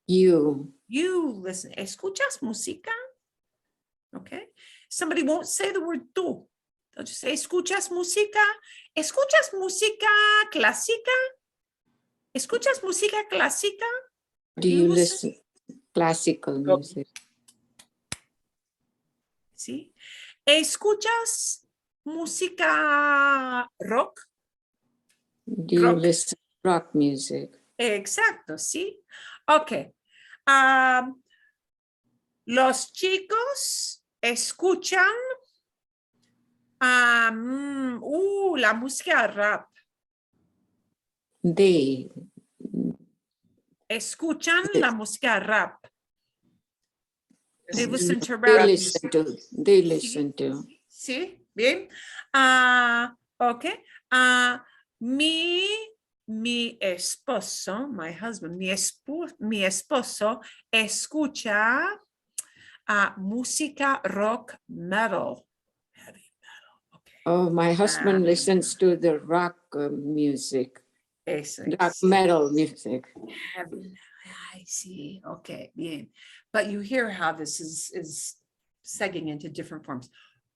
You. you listen? ¿Escuchas música? Okay. Somebody won't say the word tú. They'll just say, ¿escuchas música? ¿Escuchas música clásica? ¿Escuchas música clásica? Do you listen classical music? ¿Sí? ¿Escuchas música rock? Do you Rock. listen rock music? Exacto, sí. Ok. Los chicos escuchan la música rap. They. Escuchan la música rap. They listen to They rap. listen to. They listen to. Sí, bien. Ok. Mi esposo, my husband, mi esposo escucha música rock metal. Heavy metal. Okay. Oh, my husband listens to the rock music. Eso, Rock sí. metal music. Heavy. I see. Okay, bien. But you hear how this is segging into different forms.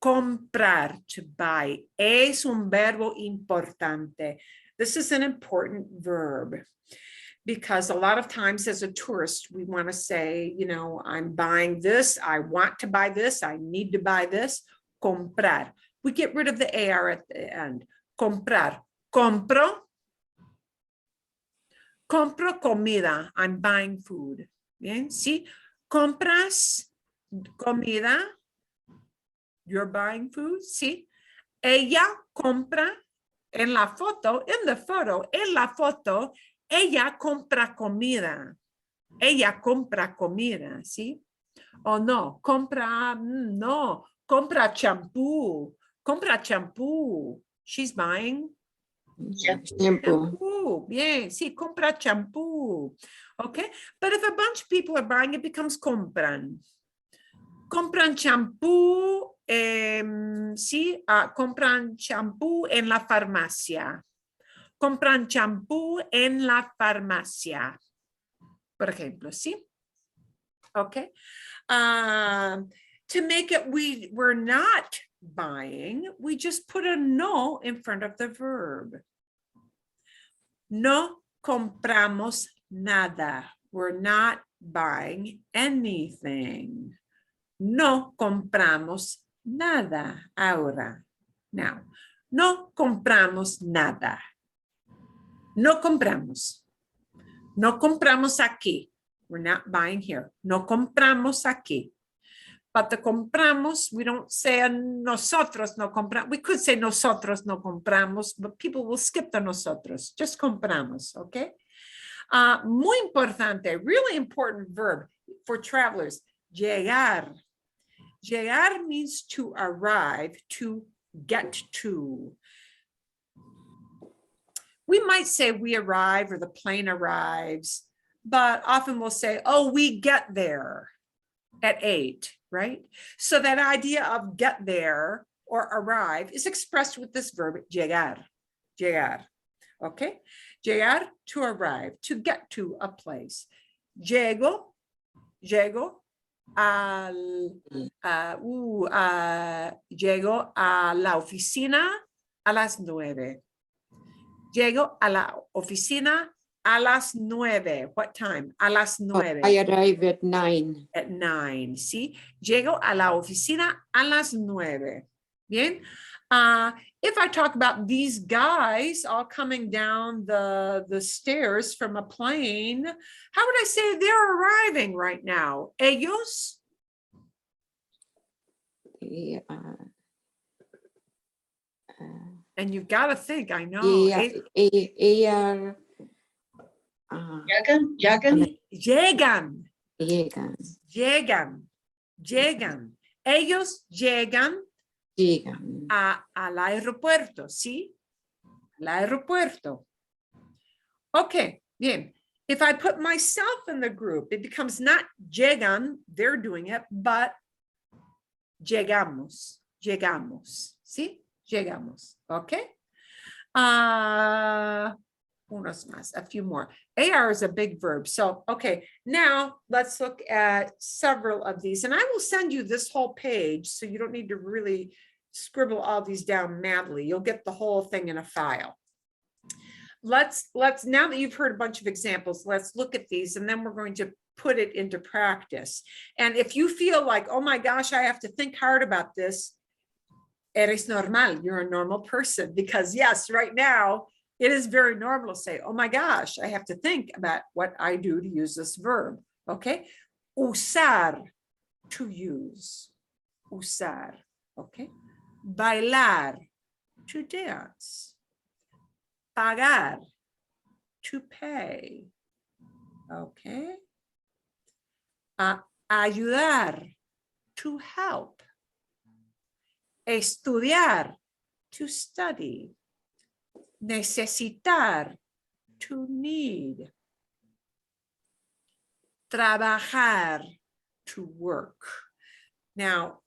Comprar, to buy, es un verbo importante. This is an important verb because a lot of times as a tourist, we want to say, you know, I'm buying this, I want to buy this, I need to buy this. Comprar. We get rid of the AR at the end. Comprar. Compro. Compro comida. I'm buying food. Bien, sí. Compras comida. You're buying food, sí. Ella compra en la foto, ella compra comida. Ella compra comida, ¿sí? O no, compra champú. Compra champú. She's buying Shampoo. Shampoo. Bien, sí, compra champú. Okay, but if a bunch of people are buying, it becomes compran. Compran champú, sí, compran champú en la farmacia. Compran champú en la farmacia. Por ejemplo, ¿sí? Okay. To make it we're not buying, we just put a no in front of the verb. No compramos nada. We're not buying anything. No compramos nada ahora. Now, no compramos nada. No compramos. No compramos aquí. We're not buying here. No compramos aquí. But the compramos, we don't say nosotros no compramos. We could say nosotros no compramos, but people will skip the nosotros. Just compramos, okay? Muy importante, really important verb for travelers, llegar. Llegar means to arrive, to get to. We might say we arrive or the plane arrives, but often we'll say, oh, we get there at 8, right? So that idea of get there or arrive is expressed with this verb, llegar, llegar, okay? Llegar, to arrive, to get to a place. Llego llego a la oficina a las 9. Llego a la oficina a las 9. What time? A las 9. I arrive at 9. At 9, ¿sí? Llego a la oficina a las 9. Bien. If I talk about these guys all coming down the stairs from a plane, how would I say they're arriving right now? Ellos? And you've got to think, I know. Llegan. Llegan. Llegan. Llegan. Llegan. Ellos llegan Llegan. al aeropuerto, ¿sí? Al aeropuerto. Okay, bien. If I put myself in the group, it becomes not llegan, they're doing it, but llegamos, llegamos, ¿sí? Llegamos, okay? Unos más, a few more. AR is a big verb. So, okay, now let's look at several of these. And I will send you this whole page, so you don't need to really scribble all these down madly. You'll get the whole thing in a file. Let's now that you've heard a bunch of examples, let's look at these, and then we're going to put it into practice. And if you feel like, oh my gosh, I have to think hard about this, eres normal, you're a normal person, because yes, right now, it is very normal to say, oh my gosh, I have to think about what I do to use this verb, okay? Usar, to use, usar, okay? Bailar, to dance. Pagar, to pay, okay? Ayudar, to help. Estudiar, to study. Necesitar, to need. Trabajar, to work. Now,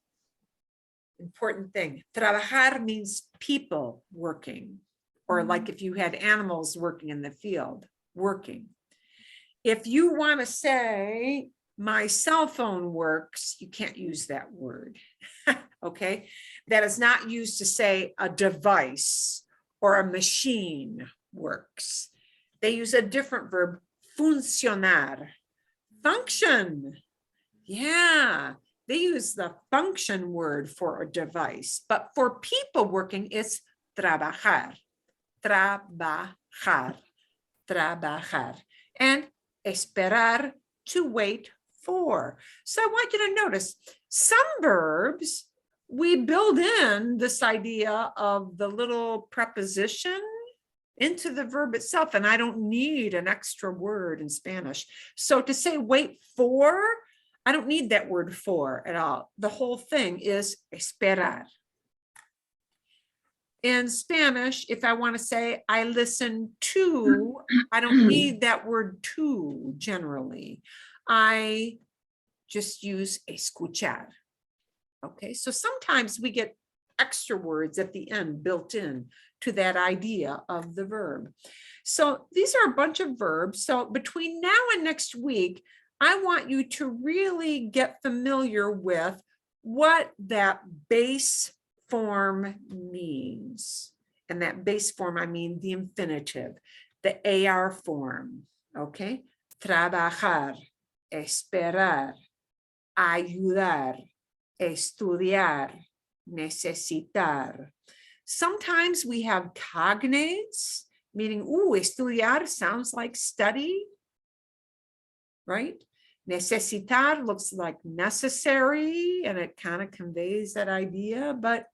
important thing, trabajar means people working, or like if you had animals working in the field, working. If you want to say, my cell phone works, you can't use that word, okay? That is not used to say a device or a machine works. They use a different verb, funcionar. Function, yeah. They use the function word for a device, but for people working, it's trabajar, trabajar, trabajar, and esperar, to wait for. So I want you to notice some verbs, we build in this idea of the little preposition into the verb itself, and I don't need an extra word in Spanish. So to say wait for, I don't need that word for at all. The whole thing is esperar. in Spanish, if I want to say I listen to, I don't need that word to generally. I just use escuchar. Okay, so sometimes we get extra words at the end built in to that idea of the verb. So these are a bunch of verbs. So between now and next week, I want you to really get familiar with what that base form means. And that base form, I mean the infinitive, the AR form, okay? Trabajar, esperar, ayudar, estudiar, necesitar. Sometimes we have cognates, meaning, estudiar sounds like study, right? Necesitar looks like necessary, and it kind of conveys that idea, but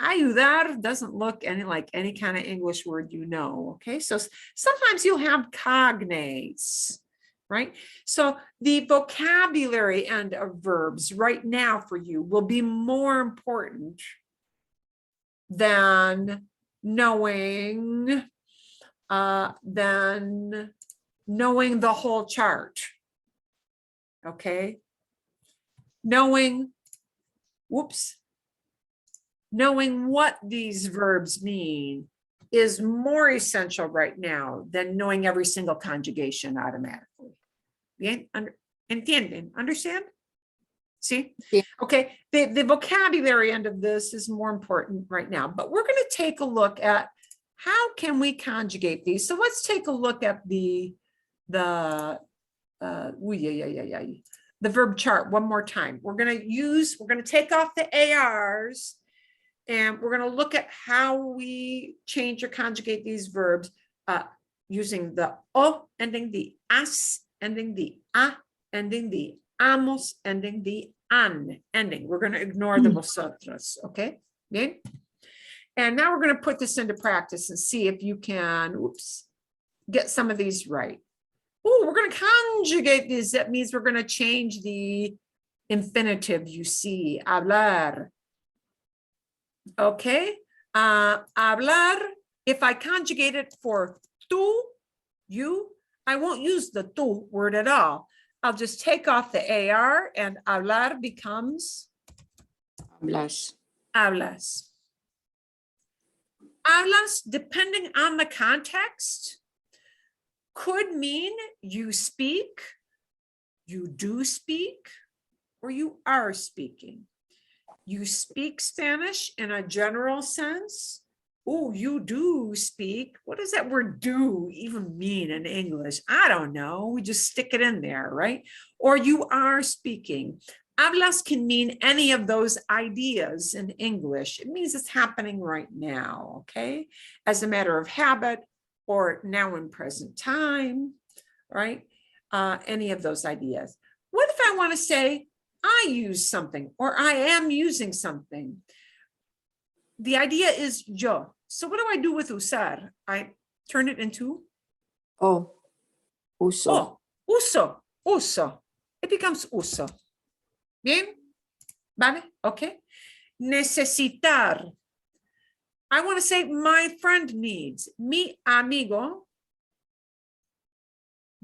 ayudar doesn't look like any kind of English word you know, okay? So sometimes you'll have cognates, right? So the vocabulary end of verbs right now for you will be more important than knowing the whole chart. Okay, knowing what these verbs mean is more essential right now than knowing every single conjugation automatically. Bien, entienden, understand? See? Yeah. Okay, the vocabulary end of this is more important right now, but we're going to take a look at how can we conjugate these. So let's take a look at the verb chart one more time. We're going to take off the ARs, and we're going to look at how we change or conjugate these verbs using the O ending the as, ending the a, ending the amos, ending the an ending. We're going to ignore the vosotros, okay? Bien? And now we're going to put this into practice and see if you can, get some of these right. We're going to conjugate these. That means we're going to change the infinitive, you see, hablar. Okay, hablar, if I conjugate it for tú, you, I won't use the tú word at all. I'll just take off the AR and hablar becomes Hablas. hablas. Hablas, depending on the context, could mean you speak, you do speak, or you are speaking. You speak Spanish in a general sense. You do speak. What does that word do even mean in English? I don't know. We just stick it in there, right? Or you are speaking. Hablas can mean any of those ideas in English. It means it's happening right now, okay? As a matter of habit or now in present time, right? Any of those ideas. What if I want to say, I use something or I am using something? The idea is yo. So what do I do with usar? I turn it into Uso. uso. It becomes uso. Bien? Vale? Okay. Necesitar. I want to say my friend needs. Mi amigo.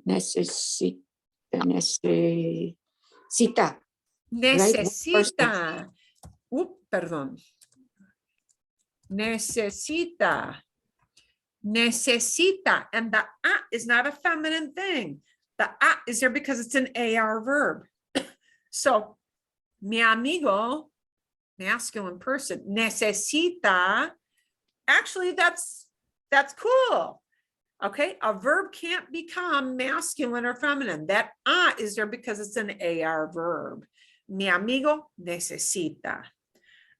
Necesita. Necesita. Perdón. Necesita. Necesita. And the a is not a feminine thing. The a is there because it's an AR verb. So, mi amigo, masculine person, necesita. Actually, that's cool. Okay, a verb can't become masculine or feminine. That a is there because it's an AR verb. Mi amigo necesita.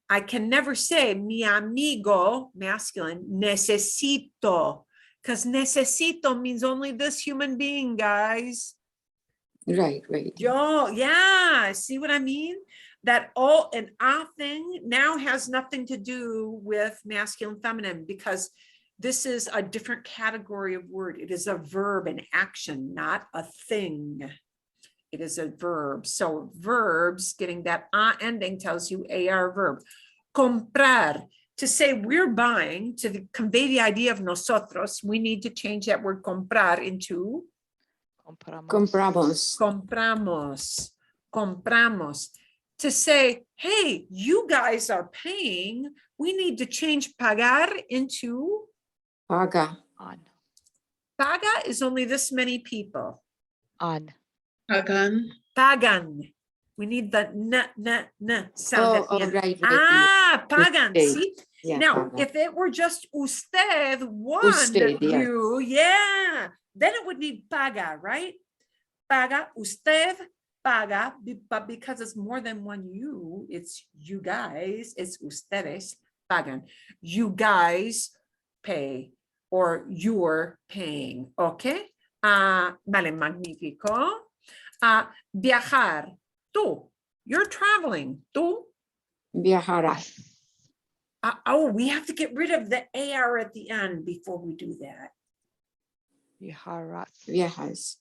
I can never say mi amigo, masculine, necesito, because necesito means only this human being, guys. Right. Yo, yeah, see what I mean? That O and a thing now has nothing to do with masculine, feminine, because this is a different category of word. It is a verb, an action, not a thing. It is a verb. So verbs, getting that a ending tells you AR verb. Comprar. to say we're buying, to convey the idea of nosotros, we need to change that word comprar into Compramos. compramos. Compramos. To say, hey, you guys are paying, we need to change pagar into Paga. On. paga is only this many people. On. Pagan. Pagan. We need the n sound at the end. Right. Ah, pagan. Usted. See? Yeah, Now, paga. if it were just usted, one Usted, yeah. you, yeah, then it would need paga, right? Paga, usted, paga, but because it's more than one you, it's you guys, it's ustedes, pagan. You guys pay, or you're paying, okay? Vale, magnífico. Viajar, tú, you're traveling, tú. Viajará. Oh, we have to get rid of the AR at the end before we do that. Viajarás. Viajas.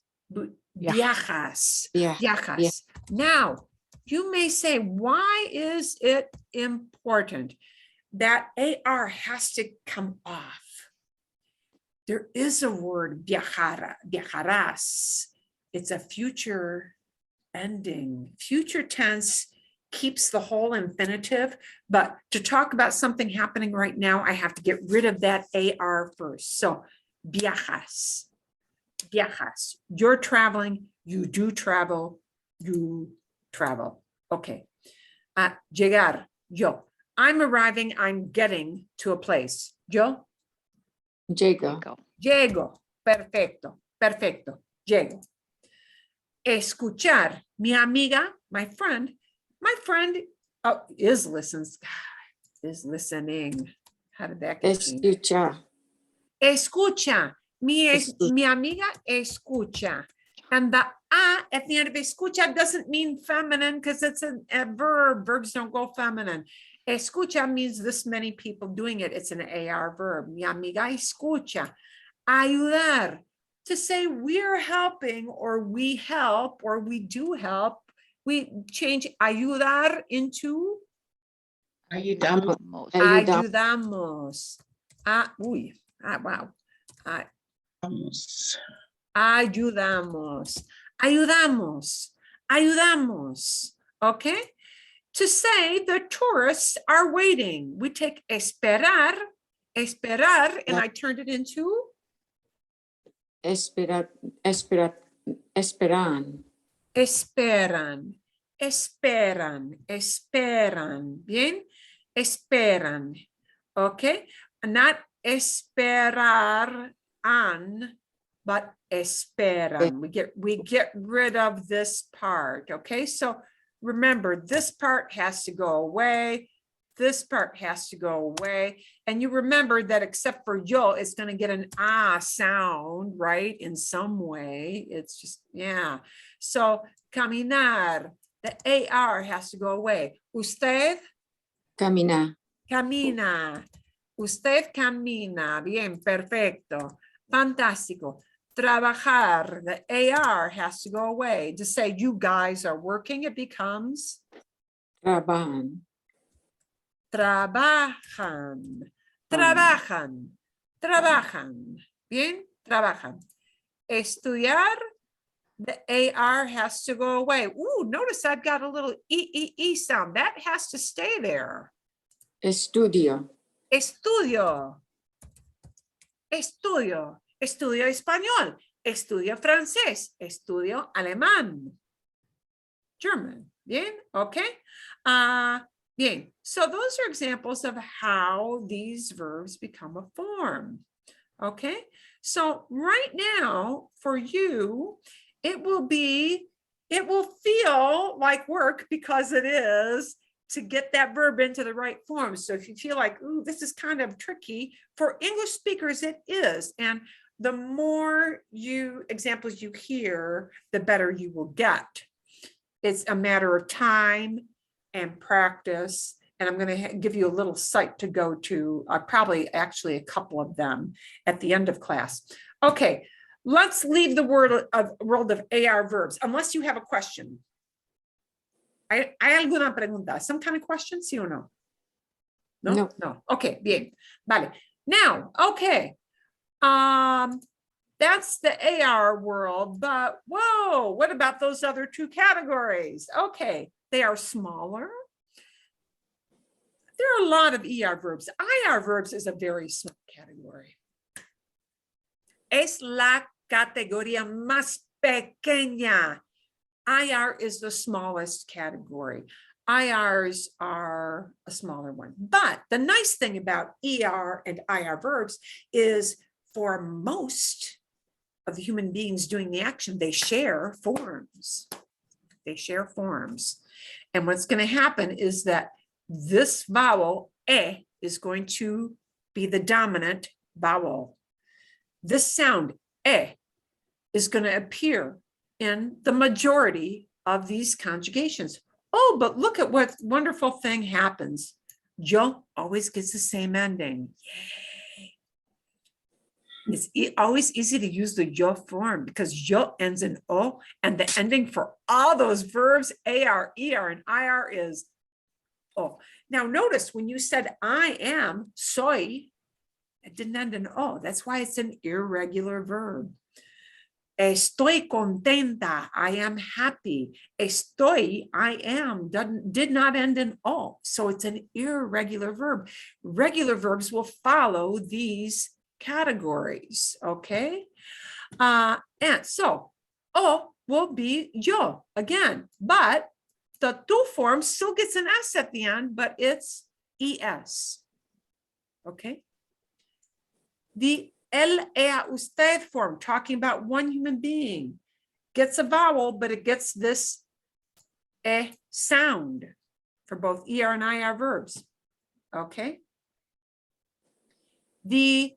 Viajas, Yeah. viajas. Now, you may say, why is it important that AR has to come off? There is a word, viajarás. It's a future ending. Future tense keeps the whole infinitive, but to talk about something happening right now, I have to get rid of that AR first. So, viajas. Viajas. You're traveling, you do travel, you travel. Okay. Llegar, yo. I'm arriving, I'm getting to a place. Yo. Llega. Go. Llego. Perfecto. Perfecto. Llego. Escuchar. Mi amiga, my friend is listening. How did that get changed? Escuchar. Escucha. Mi Escucha. amiga escucha. And the a at the end of escucha doesn't mean feminine because it's a verb. Verbs don't go feminine. Escucha means this many people doing it. It's an AR verb. Mi amiga escucha. Ayudar. To say we're helping or we help or we do help, we change ayudar into Ayudamos. Most. ayudamos. Wow. Ayudamos. Ayudamos. Ayudamos. Okay? To say the tourists are waiting, we take esperar, and I turned it into Esperan. esperan, bien, esperan, okay, not esperar but esperan. We get rid of this part, okay? So remember, this part has to go away. This part has to go away. And you remember that except for yo, it's going to get an sound, right? In some way. It's just, yeah. So caminar, the AR has to go away. Usted Camina. camina. Usted camina. Bien, perfecto. Fantástico. Trabajar, the AR has to go away. To say you guys are working, it becomes Trabajan. trabajan, trabajan, trabajan. Bien, trabajan. Estudiar, the AR has to go away. Ooh, notice I've got a little E sound. That has to stay there. Estudio. Estudio. Estudio. Estudio español. Estudio francés. Estudio alemán. German. Bien, okay. Bien, so those are examples of how these verbs become a form. Okay, so right now for you, it will feel like work because it is to get that verb into the right form. So if you feel like, ooh, this is kind of tricky, for English speakers, it is. And the more examples you hear, the better you will get. It's a matter of time and practice. And I'm going to give you a little site to go to, probably actually a couple of them at the end of class. Okay, let's leave the world of AR verbs, unless you have a question. ¿Hay alguna pregunta? Some kind of question, sí o no? No, No. no. Okay, bien. Vale. Now, okay. That's the AR world, but whoa, what about those other two categories? Okay, they are smaller. There are a lot of ER verbs. IR verbs is a very small category. Es la categoría más pequeña. IR is the smallest category. IRs are a smaller one. But the nice thing about ER and IR verbs is for most of the human beings doing the action, they share forms. They share forms. And what's going to happen is that this vowel, E, is going to be the dominant vowel. This sound, E, is going to appear in the majority of these conjugations. Oh, but look at what wonderful thing happens. Yo always gets the same ending. Yay. It's always easy to use the yo form because yo ends in O, and the ending for all those verbs, AR, ER, and IR is O. Now notice when you said I am, soy, it didn't end in O. That's why it's an irregular verb. Estoy contenta, I am happy. Estoy, I am, did not end in O. So it's an irregular verb. Regular verbs will follow these categories, okay? And so O will be yo again, but the tu form still gets an S at the end, but it's ES, okay? The él, ella, usted form, talking about one human being, gets a vowel, but it gets this sound for both ER and IR verbs, okay? The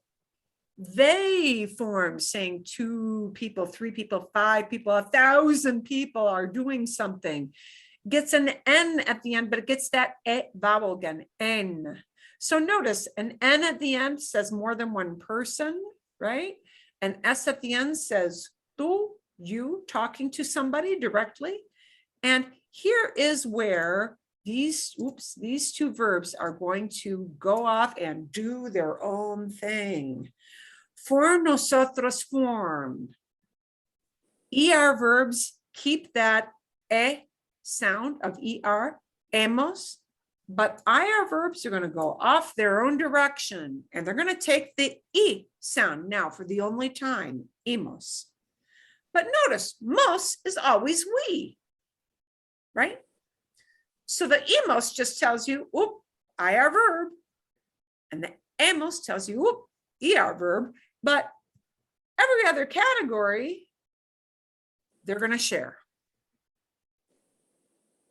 they form, saying 2 people, 3 people, 5 people, 1,000 people are doing something, gets an N at the end, but it gets that vowel again, N. So notice an N at the end says more than one person, right? An S at the end says tú, you, talking to somebody directly. And here is where these 2 verbs are going to go off and do their own thing. For nosotros form. ER verbs keep that E sound of ER, hemos, but IR verbs are going to go off their own direction and they're going to take the E sound now for the only time, hemos. But notice, mos is always we, right? So the hemos just tells you, oop, IR verb, and the hemos tells you, oop, ER verb, but every other category, they're going to share.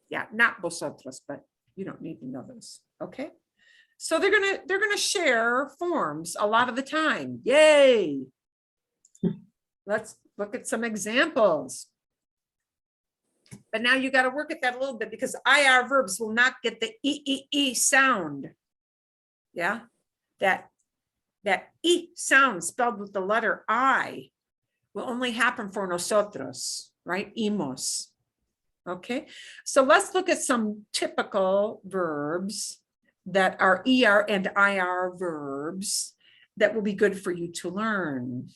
Yeah, not vosotros, but you don't need to know those, okay? So they're gonna share forms a lot of the time. Yay! Let's look at some examples. But now you got to work at that a little bit because IR verbs will not get the E sound. Yeah, that E sound spelled with the letter I will only happen for nosotros, right? Hemos. Okay, so let's look at some typical verbs that are ER and IR verbs that will be good for you to learn.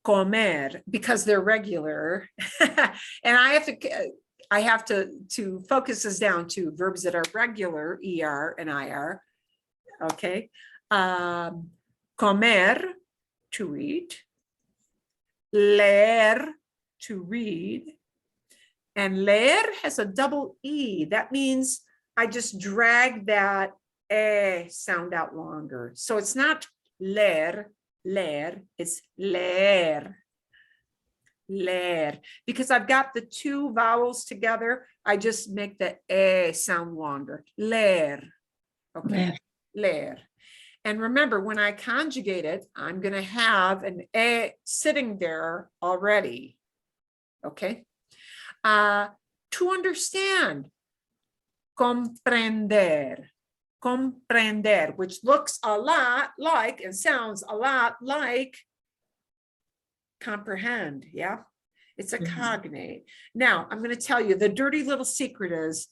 Comer, because they're regular. And I have to focus this down to verbs that are regular, ER and IR. Okay. Comer, to eat. Leer, to read. And leer has a double E. That means I just drag that sound out longer. So it's not leer, it's leer. Leer. Because I've got the 2 vowels together, I just make the sound longer. Leer. Okay. Leer. And remember, when I conjugate it, I'm going to have an sitting there already. Okay. To understand, comprender, comprender, which looks a lot like and sounds a lot like comprehend. Yeah, it's a cognate. Now I'm going to tell you the dirty little secret is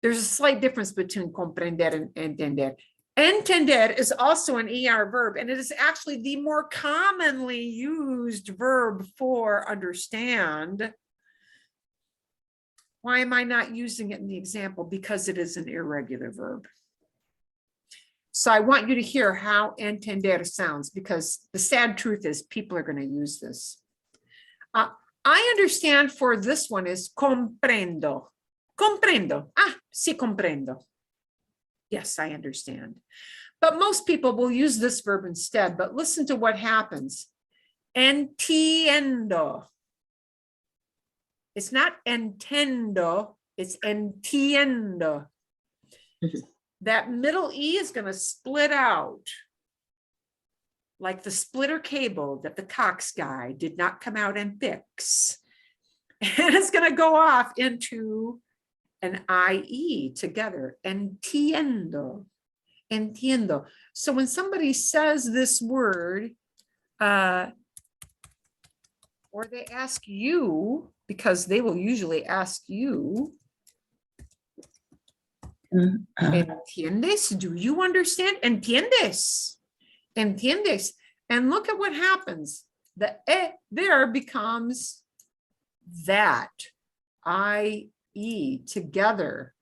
There's a slight difference between comprender and entender. Entender is also an ER verb, and it is actually the more commonly used verb for understand. Why am I not using it in the example? Because it is an irregular verb. So I want you to hear how entender sounds, because the sad truth is people are going to use this. I understand for this one is comprendo. Comprendo. Sí comprendo. Yes, I understand. But most people will use this verb instead. But listen to what happens. Entiendo. It's not entiendo, it's entiendo. That middle E is going to split out like the splitter cable that the Cox guy did not come out and fix. And it's going to go off into an IE together. Entiendo. Entiendo. So when somebody says this word, or they ask you, because they will usually ask you, ¿entiendes? Do you understand? ¿Entiendes? ¿Entiendes? And look at what happens. The there becomes that. IE together.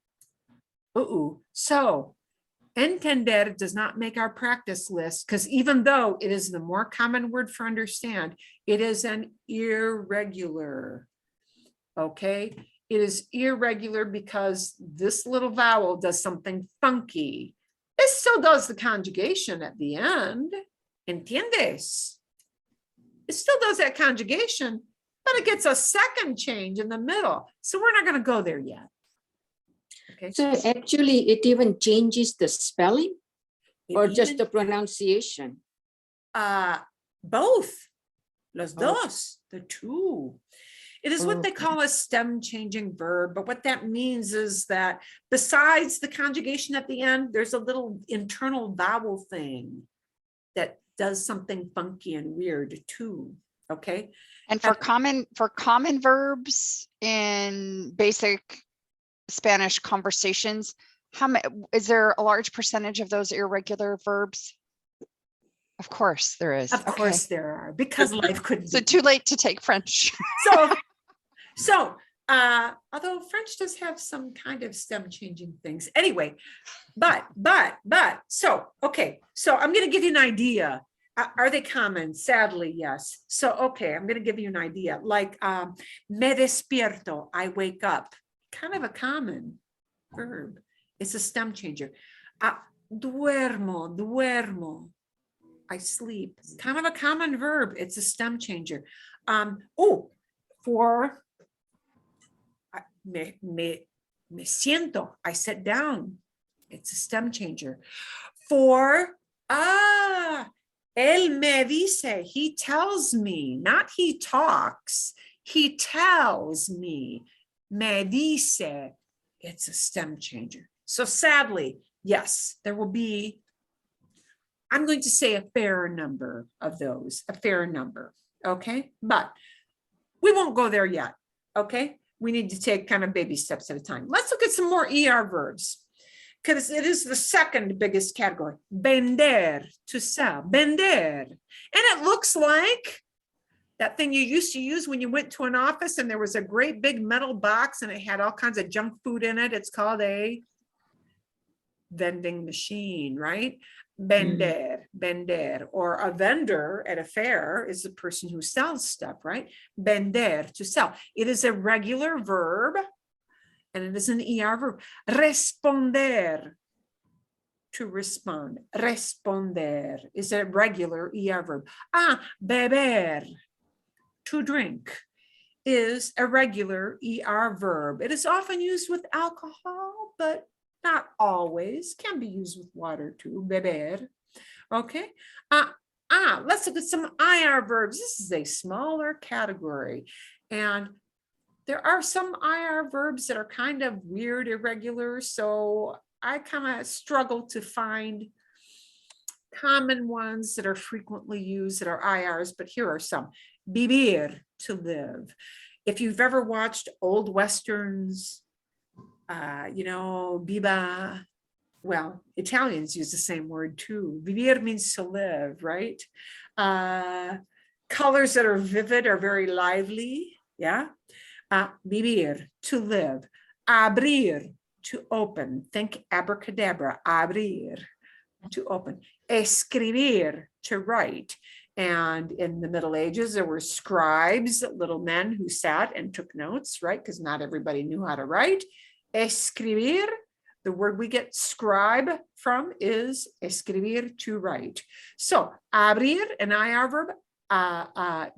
So entender does not make our practice list, because even though it is the more common word for understand, it is an irregular. Okay, it is irregular because this little vowel does something funky. It still does the conjugation at the end. ¿Entiendes? It still does that conjugation, but it gets a second change in the middle. So we're not going to go there yet. Okay. So actually it even changes the spelling or just the pronunciation? Both. Los dos, the two. It is what they call a stem changing verb, but what that means is that besides the conjugation at the end, there's a little internal vowel thing that does something funky and weird too. Okay. And for common verbs in basic Spanish conversations, how many is there a large percentage of those irregular verbs? Of course there is. Of course there are, because life couldn't So be. too late to take French. So although French does have some kind of stem changing things anyway, so, okay. So I'm going to give you an idea. Are they common? Sadly, yes. So, okay, I'm going to give you an idea. Like me despierto, I wake up. Kind of a common verb. It's a stem changer. Duermo, I sleep. It's kind of a common verb. It's a stem changer. For me siento, I sit down. It's a stem changer. For él me dice, he tells me, not he talks, he tells me. Me dice, it's a stem changer. So sadly, yes, there will be, I'm going to say a fair number of those, a fair number, okay? But we won't go there yet, okay? We need to take kind of baby steps at a time. Let's look at some more ER verbs, because it is the second biggest category. Vender, to sell, vender. And it looks like that thing you used to use when you went to an office and there was a great big metal box and it had all kinds of junk food in it. It's called a vending machine, right? Vender, vender, or a vendor at a fair is the person who sells stuff, right? Vender, to sell. It is a regular verb and it is an ER verb. Responder, to respond. Responder is a regular ER verb. Beber, to drink, is a regular ER verb. It is often used with alcohol, but not always. Can be used with water too. Beber. Okay. Let's look at some IR verbs. This is a smaller category. And there are some IR verbs that are kind of weird, irregular. So I kind of struggle to find common ones that are frequently used that are IRs, but here are some. Vivir, to live. If you've ever watched old Westerns, you know, viva. Well, Italians use the same word too. Vivir means to live, right? Colors that are vivid are very lively. Yeah. Vivir, to live. Abrir, to open. Think abracadabra. Abrir, to open. Escribir, to write. And in the Middle Ages, there were scribes, little men who sat and took notes, right? Because not everybody knew how to write. Escribir, the word we get scribe from is escribir, to write. So abrir, an IR verb,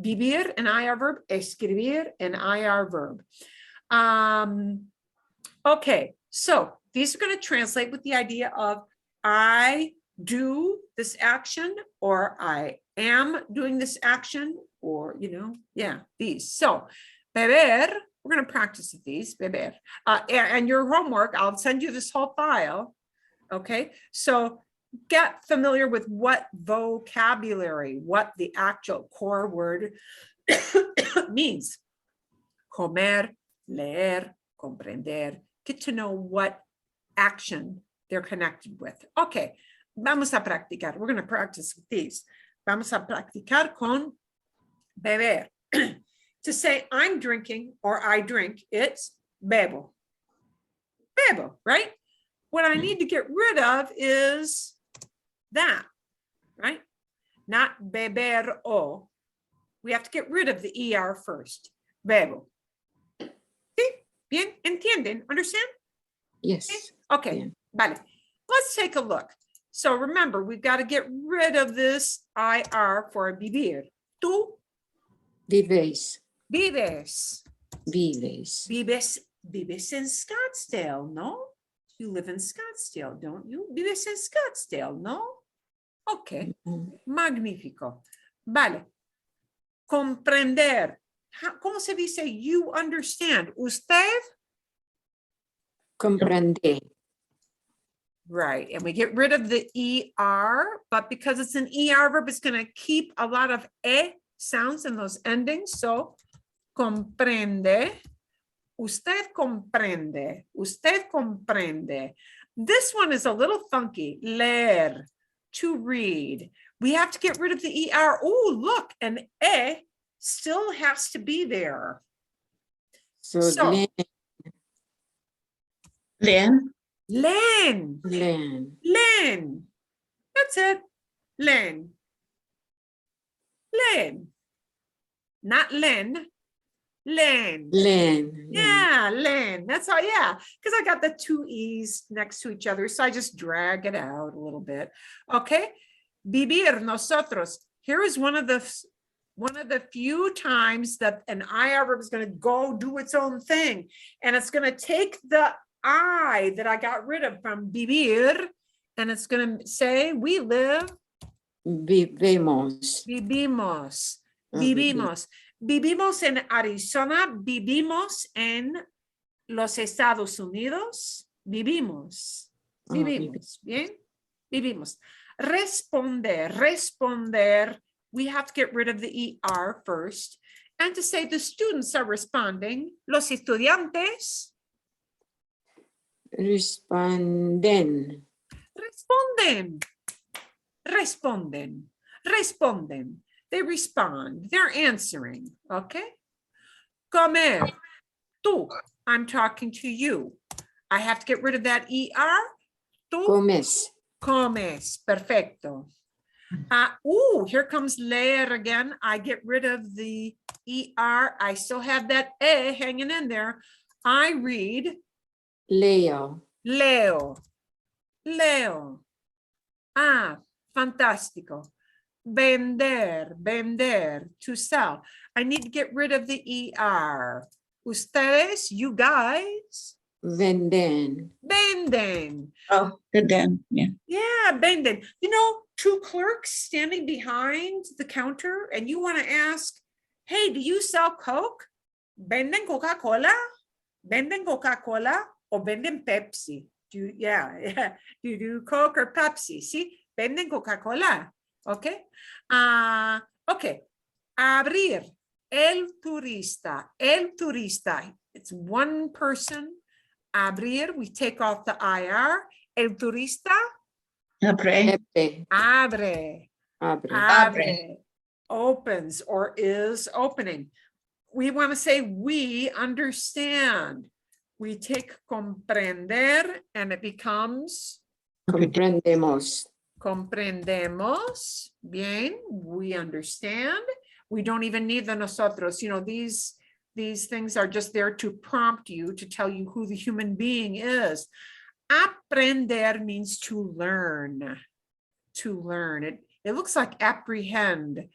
vivir, an IR verb, escribir, an IR verb. Okay, so these are going to translate with the idea of I do this action, or I am doing this action, or, you know, yeah, these. So beber, we're going to practice with these, beber. And your homework, I'll send you this whole file. Okay, so get familiar with what vocabulary, what the actual core word means. Comer, leer, comprender. Get to know what action they're connected with. Okay, vamos a practicar. We're going to practice with these. Vamos a practicar con beber. To say I'm drinking or I drink, it's bebo. Bebo, right? What I need to get rid of is that, right? Not beber o. We have to get rid of the ER first. Bebo. ¿Sí? Bien, entienden? Understand? Yes. Okay, Yeah. vale. Let's take a look. So remember, we've got to get rid of this IR for vivir. Tú Vives. vives. Vives. Vives in Scottsdale, no? You live in Scottsdale, don't you? Vives en Scottsdale, no? Okay, magnífico. Vale. Comprender. ¿Cómo se dice you understand? Usted? Comprende. Right, and we get rid of the ER, but because it's an ER verb, it's going to keep a lot of E sounds in those endings. So, comprende. Usted comprende. Usted comprende. This one is a little funky. Leer, to read. We have to get rid of the ER. Oh, look, an E still has to be there. So, So, Then, len. len. Len. That's it. Len. Len. Not len. Len. Len. Yeah, len. That's all. Yeah, because I got the two E's next to each other. So I just drag it out a little bit. Okay. Vivir, nosotros. Here is one of the few times that an IR verb is going to go do its own thing. And it's going to take the I that I got rid of from vivir, and it's going to say, we live. Vivemos. Vivimos. Ah, Vivimos. Vivimos en Arizona. Vivimos en los Estados Unidos. Vivimos. Vivimos. Bien. Vivimos. Responder. Responder. We have to get rid of the ER first. And to say the students are responding. Los estudiantes. Responden. Responden. Responden. Responden. They respond. They're answering. Okay. Comer. Tú. I'm talking to you. I have to get rid of that ER. Tú Comes. comes. Perfecto. Here comes leer again. I get rid of the ER. I still have that E hanging in there. I read. Leo. Leo. Leo. Fantástico. Vender, vender, to sell. I need to get rid of the ER. Ustedes, you guys. Venden. Venden. oh, the then, yeah. Yeah, venden. You know, two clerks standing behind the counter and you want to ask, hey, do you sell Coke? Venden Coca-Cola? Venden Coca-Cola or venden Pepsi? Do you do Coke or Pepsi? See, venden Coca-Cola. Okay. Okay. Abrir. El turista. El turista. It's one person. Abrir, we take off the IR. El turista, Abre. Abre. abre. Abre. Abre. Opens or is opening. We want to say we understand. We take comprender and it becomes Comprendemos. comprendemos. Bien, we understand. We don't even need the nosotros. You know, these things are just there to prompt you, to tell you who the human being is. Aprender means to learn. To learn. It looks like apprehend,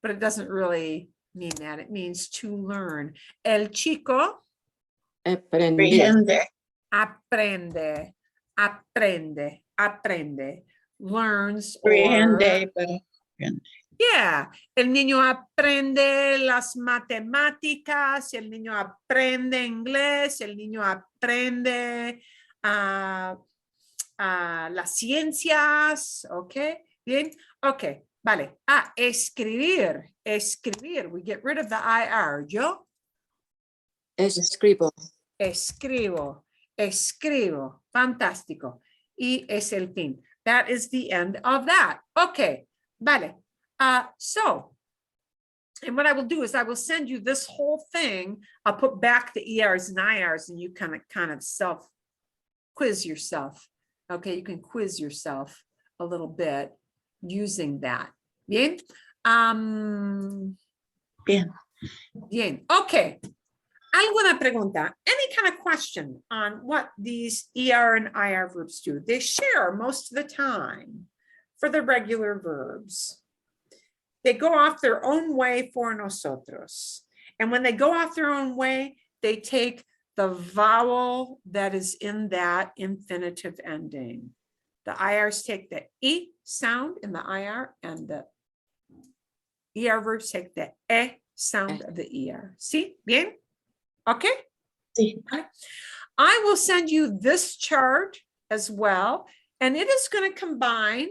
but it doesn't really mean that. It means to learn. El chico Aprender. aprende, aprende, aprende, learns or Comprende, pero yeah. El niño aprende las matemáticas, el niño aprende inglés, el niño aprende las ciencias, ¿ok? Bien, ok, vale. Escribir, escribir. We get rid of the IR. Yo Escribo. escribo, escribo. Fantástico. Y es el fin. That is the end of that. Okay, vale. So, and what I will do is I will send you this whole thing. I'll put back the ERs and IRs and you kind of self quiz yourself. Okay, you can quiz yourself a little bit using that. Bien. bien. Bien. Okay. ¿Alguna pregunta? Any kind of question on what these ER and IR verbs do? They share most of the time for the regular verbs. They go off their own way for nosotros. And when they go off their own way, they take the vowel that is in that infinitive ending. The IRs take the E sound in the IR and the ER verbs take the E sound of the ER. See? Bien? Okay? Sí. I will send you this chart as well, and it is going to combine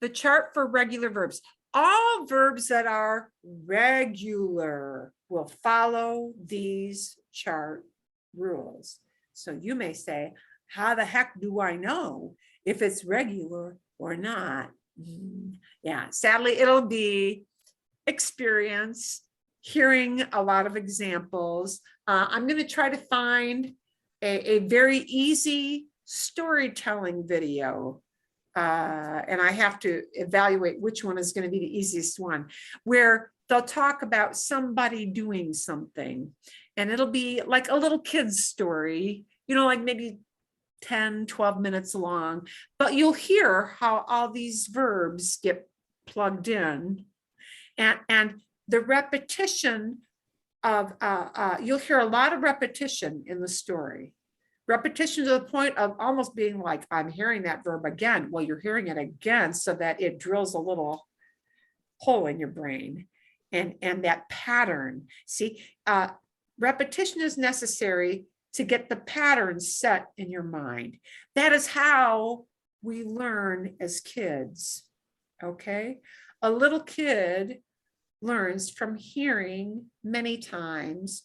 the chart for regular verbs. All verbs that are regular will follow these chart rules. So you may say, how the heck do I know if it's regular or not? Yeah, sadly, it'll be experience, hearing a lot of examples. I'm going to try to find a very easy storytelling video. And I have to evaluate which one is going to be the easiest one, where they'll talk about somebody doing something. And it'll be like a little kid's story, you know, like maybe 10, 12 minutes long. But you'll hear how all these verbs get plugged in. And the repetition of, you'll hear a lot of repetition in the story. Repetition to the point of almost being like, I'm hearing that verb again. Well, you're hearing it again so that it drills a little hole in your brain. And that pattern, see, repetition is necessary to get the pattern set in your mind. That is how we learn as kids, okay? A little kid learns from hearing many times,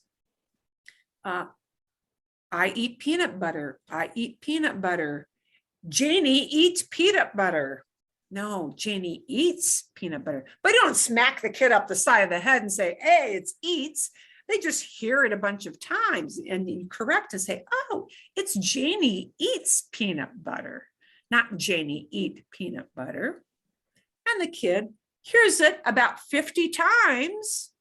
I eat peanut butter. I eat peanut butter. Janie eats peanut butter. No, Janie eats peanut butter. But you don't smack the kid up the side of the head and say, hey, it's eats. They just hear it a bunch of times and you correct and say, oh, it's Janie eats peanut butter, not Janie eat peanut butter. And the kid hears it about 50 times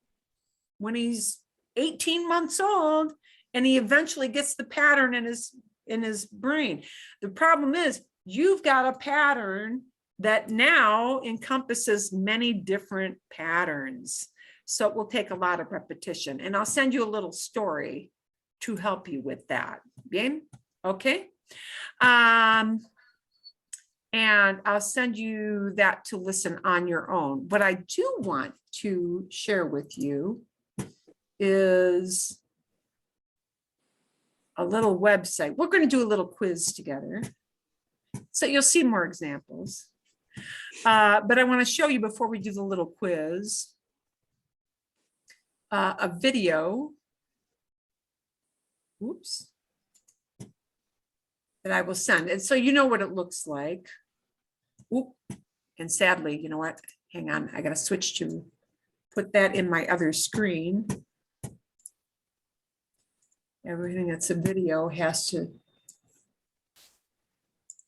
when he's 18 months old. And he eventually gets the pattern in his brain. The problem is you've got a pattern that now encompasses many different patterns. So it will take a lot of repetition. And I'll send you a little story to help you with that. Bien? Okay. And I'll send you that to listen on your own. What I do want to share with you is a little website. We're going to do a little quiz together. So you'll see more examples. But I want to show you before we do the little quiz, a video. Oops. that I will send. And so you know what it looks like. Oop. And sadly, you know what? Hang on, I gotta switch to put that in my other screen. Everything that's a video has to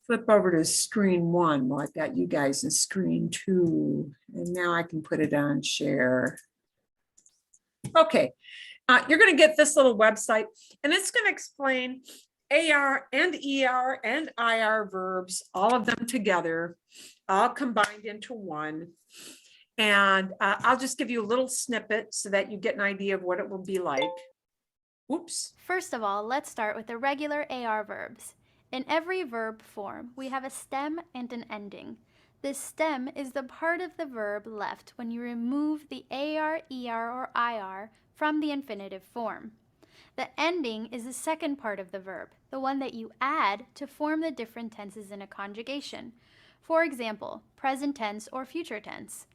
flip over to screen 1. Well, I've got you guys in screen 2, and now I can put it on share. Okay, you're going to get this little website, and it's going to explain AR and ER and IR verbs, all of them together, all combined into one. And I'll just give you a little snippet so that you get an idea of what it will be like. Whoops. First of all, let's start with the regular AR verbs. In every verb form, we have a stem and an ending. The stem is the part of the verb left when you remove the AR, ER, or IR from the infinitive form. The ending is the second part of the verb, the one that you add to form the different tenses in a conjugation. For example, present tense or future tense.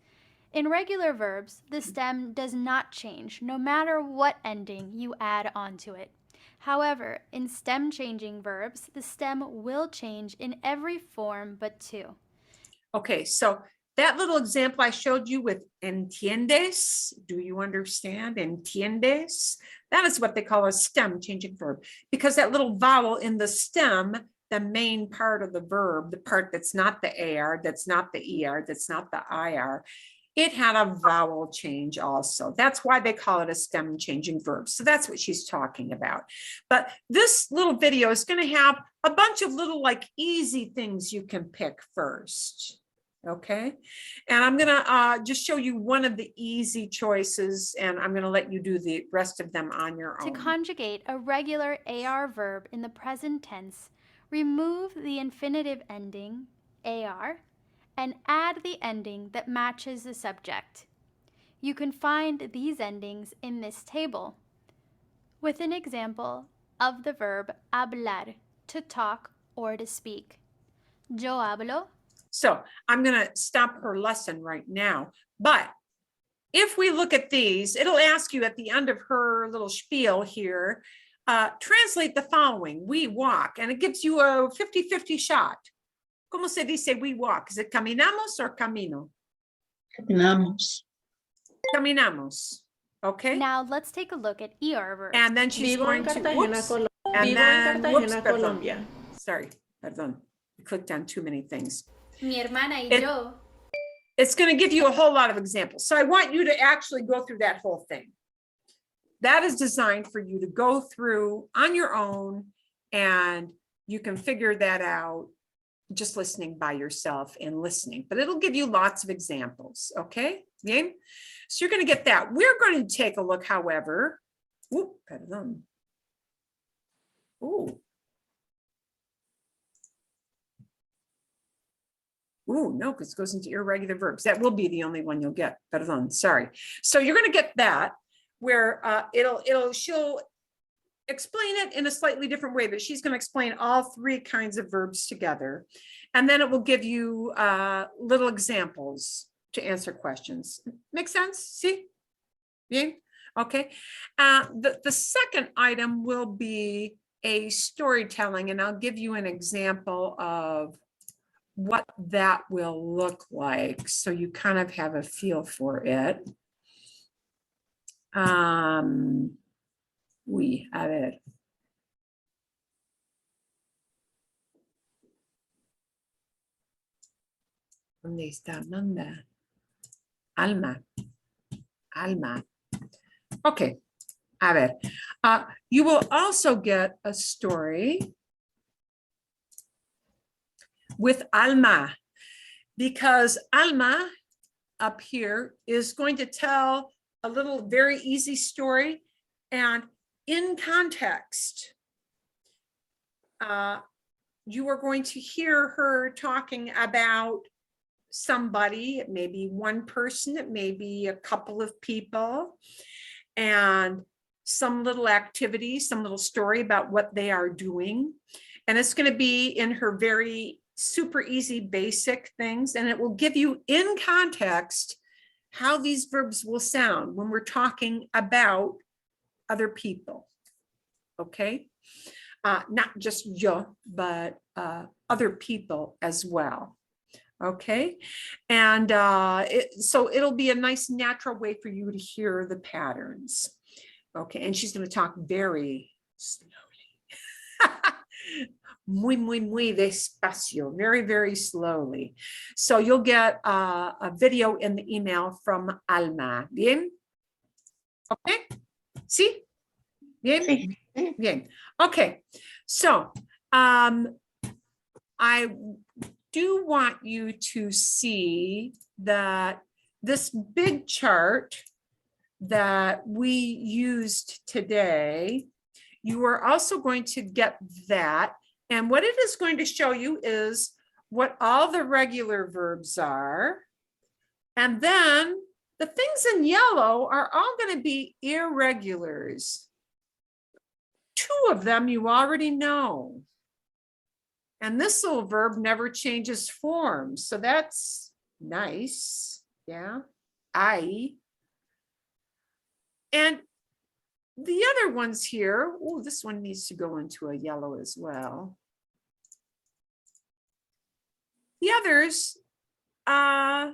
In regular verbs, the stem does not change no matter what ending you add onto it. However, in stem-changing verbs, the stem will change in every form but 2. Okay, so that little example I showed you with entiendes, do you understand? Entiendes? That is what they call a stem-changing verb, because that little vowel in the stem, the main part of the verb, the part that's not the AR, that's not the ER, that's not the IR, it had a vowel change also. That's why they call it a stem changing verb. So that's what she's talking about. But this little video is going to have a bunch of little like easy things you can pick first. Okay. And I'm going to just show you one of the easy choices, and I'm going to let you do the rest of them on your own. To conjugate a regular AR verb in the present tense, remove the infinitive ending, AR, and add the ending that matches the subject. You can find these endings in this table with an example of the verb hablar, to talk or to speak. Yo hablo. So I'm going to stop her lesson right now. But if we look at these, it'll ask you at the end of her little spiel here, translate the following: we walk, and it gives you a 50-50 shot. ¿Cómo se dice we walk? Is it caminamos or camino? Caminamos. Caminamos. Okay. Now let's take a look at ER verbs. And then she's Vivo en going to, Cartagena, whoops, Colombia. and Vivo en then, whoops, Cartagena, perdón. Colombia. Sorry, perdón. I clicked on too many things. Mi hermana y It- yo. It's going to give you a whole lot of examples. So I want you to actually go through that whole thing. That is designed for you to go through on your own, and you can figure that out just listening by yourself and listening, but it'll give you lots of examples. Okay. Bien? So you're going to get that. We're going to take a look, however. Ooh, perdón. Ooh. Ooh, no, because it goes into irregular verbs. That will be the only one you'll get. Perdón, sorry. So you're going to get that where she'll explain it in a slightly different way, but she's going to explain all 3 kinds of verbs together. And then it will give you little examples to answer questions. Make sense? See? Yeah. Okay. The second item will be a storytelling, and I'll give you an example of what that will look like, so you kind of have a feel for it. Uy, a ver. ¿Dónde está? ¿Dónde? Alma. Alma. Okay. A ver. You will also get a story with Alma, because Alma up here is going to tell a little very easy story, and in context, you are going to hear her talking about somebody. It may be one person, it may be a couple of people, and some little activity, some little story about what they are doing. And it's going to be in her very super easy basic things, and it will give you in context how these verbs will sound when we're talking about other people. Okay. not just yo, but other people as well. Okay, and so it'll be a nice natural way for you to hear the patterns. Okay, and she's going to talk very slowly. Muy despacio, very, very slowly. So you'll get a video in the email from Alma. Bien? Okay? See? Bien? Sí. Bien. Okay. So I do want you to see that this big chart that we used today, you are also going to get that. And what it is going to show you is what all the regular verbs are. And then the things in yellow are all going to be irregulars. 2 of them you already know. And this little verb never changes form. So that's nice. Yeah. I. And the other ones here, oh, this one needs to go into a yellow as well. The others have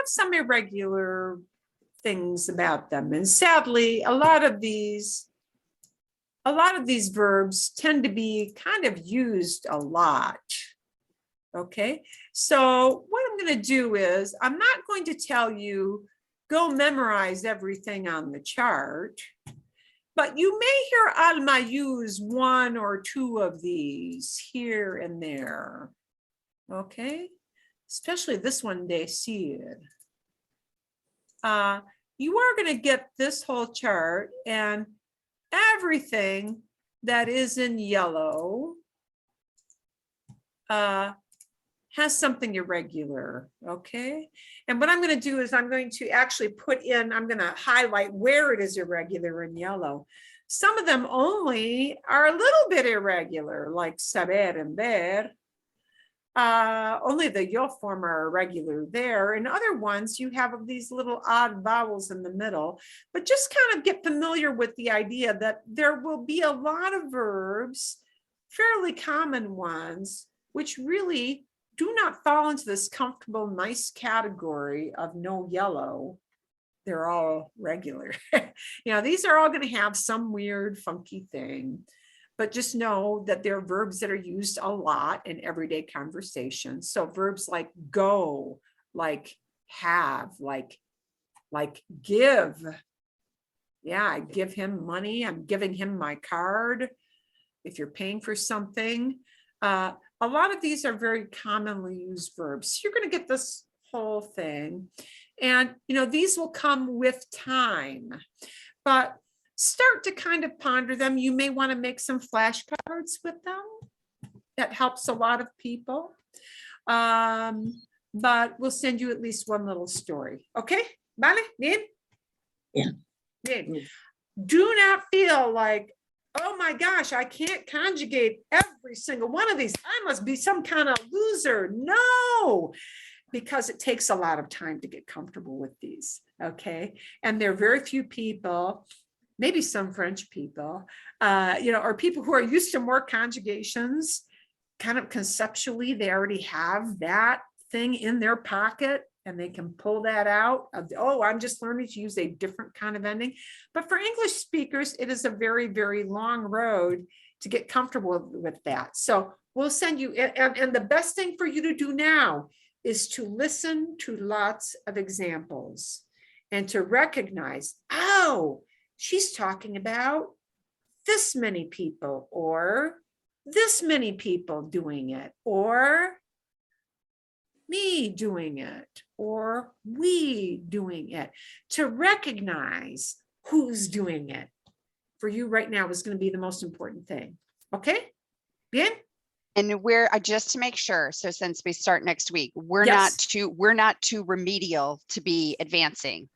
some irregular things about them. And sadly, a lot of these verbs tend to be kind of used a lot. Okay, so what I'm going to do is I'm not going to tell you go memorize everything on the chart, but you may hear Alma use 1 or 2 of these here and there. Okay, especially this one, decir. You are going to get this whole chart, and everything that is in yellow has something irregular, okay? And what I'm going to do is I'm going to actually I'm going to highlight where it is irregular in yellow. Some of them only are a little bit irregular, like saber and ver. Only the yo form are irregular there. And other ones, you have these little odd vowels in the middle. But just kind of get familiar with the idea that there will be a lot of verbs, fairly common ones, which really do not fall into this comfortable, nice category of no yellow. They're all regular. These are all going to have some weird, funky thing. But just know that they're verbs that are used a lot in everyday conversation. So verbs like go, like have, like give. Yeah, I give him money. I'm giving him my card. If you're paying for something. A lot of these are very commonly used verbs. So you're going to get this whole thing. And, these will come with time. But start to kind of ponder them. You may want to make some flashcards with them. That helps a lot of people. But we'll send you at least one little story. Okay? Vale? Bien? Yeah. Bien. Do not feel like, oh my gosh, I can't conjugate every single one of these. I must be some kind of loser. No, because it takes a lot of time to get comfortable with these. Okay? And there are very few people, maybe some French people, or people who are used to more conjugations, kind of conceptually, they already have that thing in their pocket and they can pull that out of, I'm just learning to use a different kind of ending. But for English speakers, it is a very, very long road to get comfortable with that. So we'll send you, and the best thing for you to do now is to listen to lots of examples and to recognize, she's talking about this many people, or this many people doing it, or me doing it, or we doing it. To recognize who's doing it for you right now is going to be the most important thing. Okay? Bien? And we're just to make sure. So since we start next week, we're Yes. not too remedial to be advancing.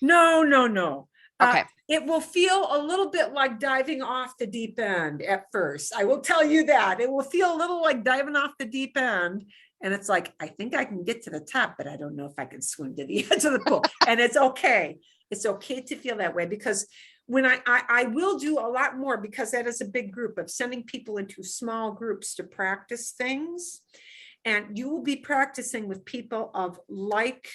No. Okay. It will feel a little bit like diving off the deep end at first. I will tell you that. It will feel a little like diving off the deep end. And it's like, I think I can get to the top, but I don't know if I can swim to the edge of the pool. And it's okay. It's okay to feel that way, because when I will do a lot more, because that is a big group of sending people into small groups to practice things. And you will be practicing with people of like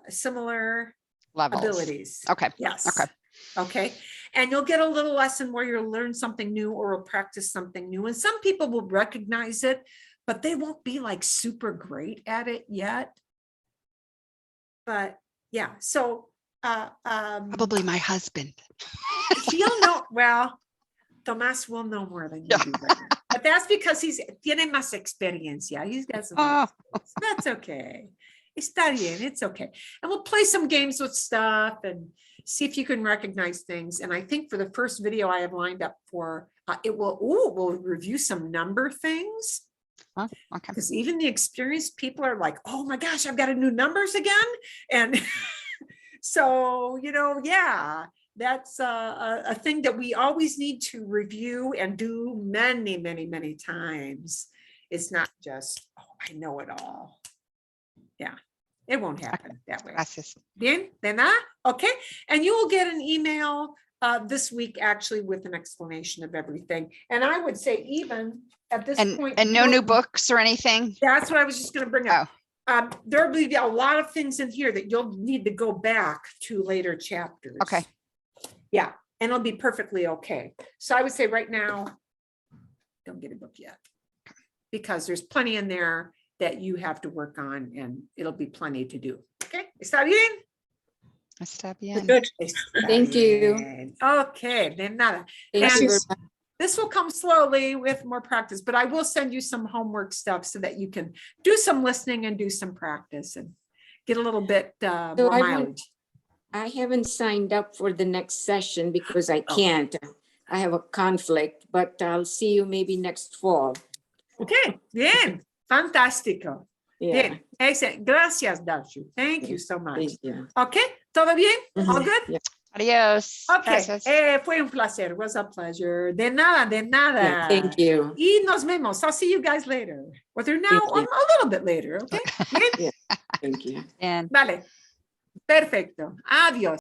similar Levels. abilities. Okay. Yes. Okay. Okay. And you'll get a little lesson where you'll learn something new or will practice something new. And some people will recognize it, but they won't be like super great at it yet. But yeah, so Probably my husband. he'll know, well, Tomás will know more than you do right now. But that's because tiene más experiencia. He's got some more experience. That's okay. Está bien, it's okay. And we'll play some games with stuff and see if you can recognize things. And I think for the first video I have lined up for, we'll review some number things. Oh, okay. Because even the experienced people are like, oh my gosh, I've got to do numbers again. And so, yeah, that's a thing that we always need to review and do many, many, many times. It's not just, oh, I know it all. Yeah, it won't happen that way. Gracias. Bien, de nada. Okay. And you will get an email this week actually with an explanation of everything. And I would say even at this point. And no new books or anything? That's what I was just going to bring up. Oh. There will be a lot of things in here that you'll need to go back to later chapters. Okay. Yeah, and it'll be perfectly okay. So I would say right now, don't get a book yet, because there's plenty in there that you have to work on, and it'll be plenty to do. Okay, ¿está bien? Está bien. Good. Está Thank you. bien. Okay, de nada. Thank And you very much. this will come slowly with more practice, but I will send you some homework stuff so that you can do some listening and do some practice and get a little bit more I want- mileage. I haven't signed up for the next session because I can't. I have a conflict, but I'll see you maybe next fall. Okay, bien, fantástico. Yeah. Bien, excellent. Gracias, Darshu. Thank you so much. Thank you. Okay, todo bien? All Mhm. good? Yeah. Adios. Okay, Gracias. fue un placer. It was a pleasure. De nada, de nada. Yeah, thank you. Y nos vemos. I'll see you guys later. Whether now Thank or you. a little bit later, okay? Bien? Thank you. And Vale. Perfecto. Adiós.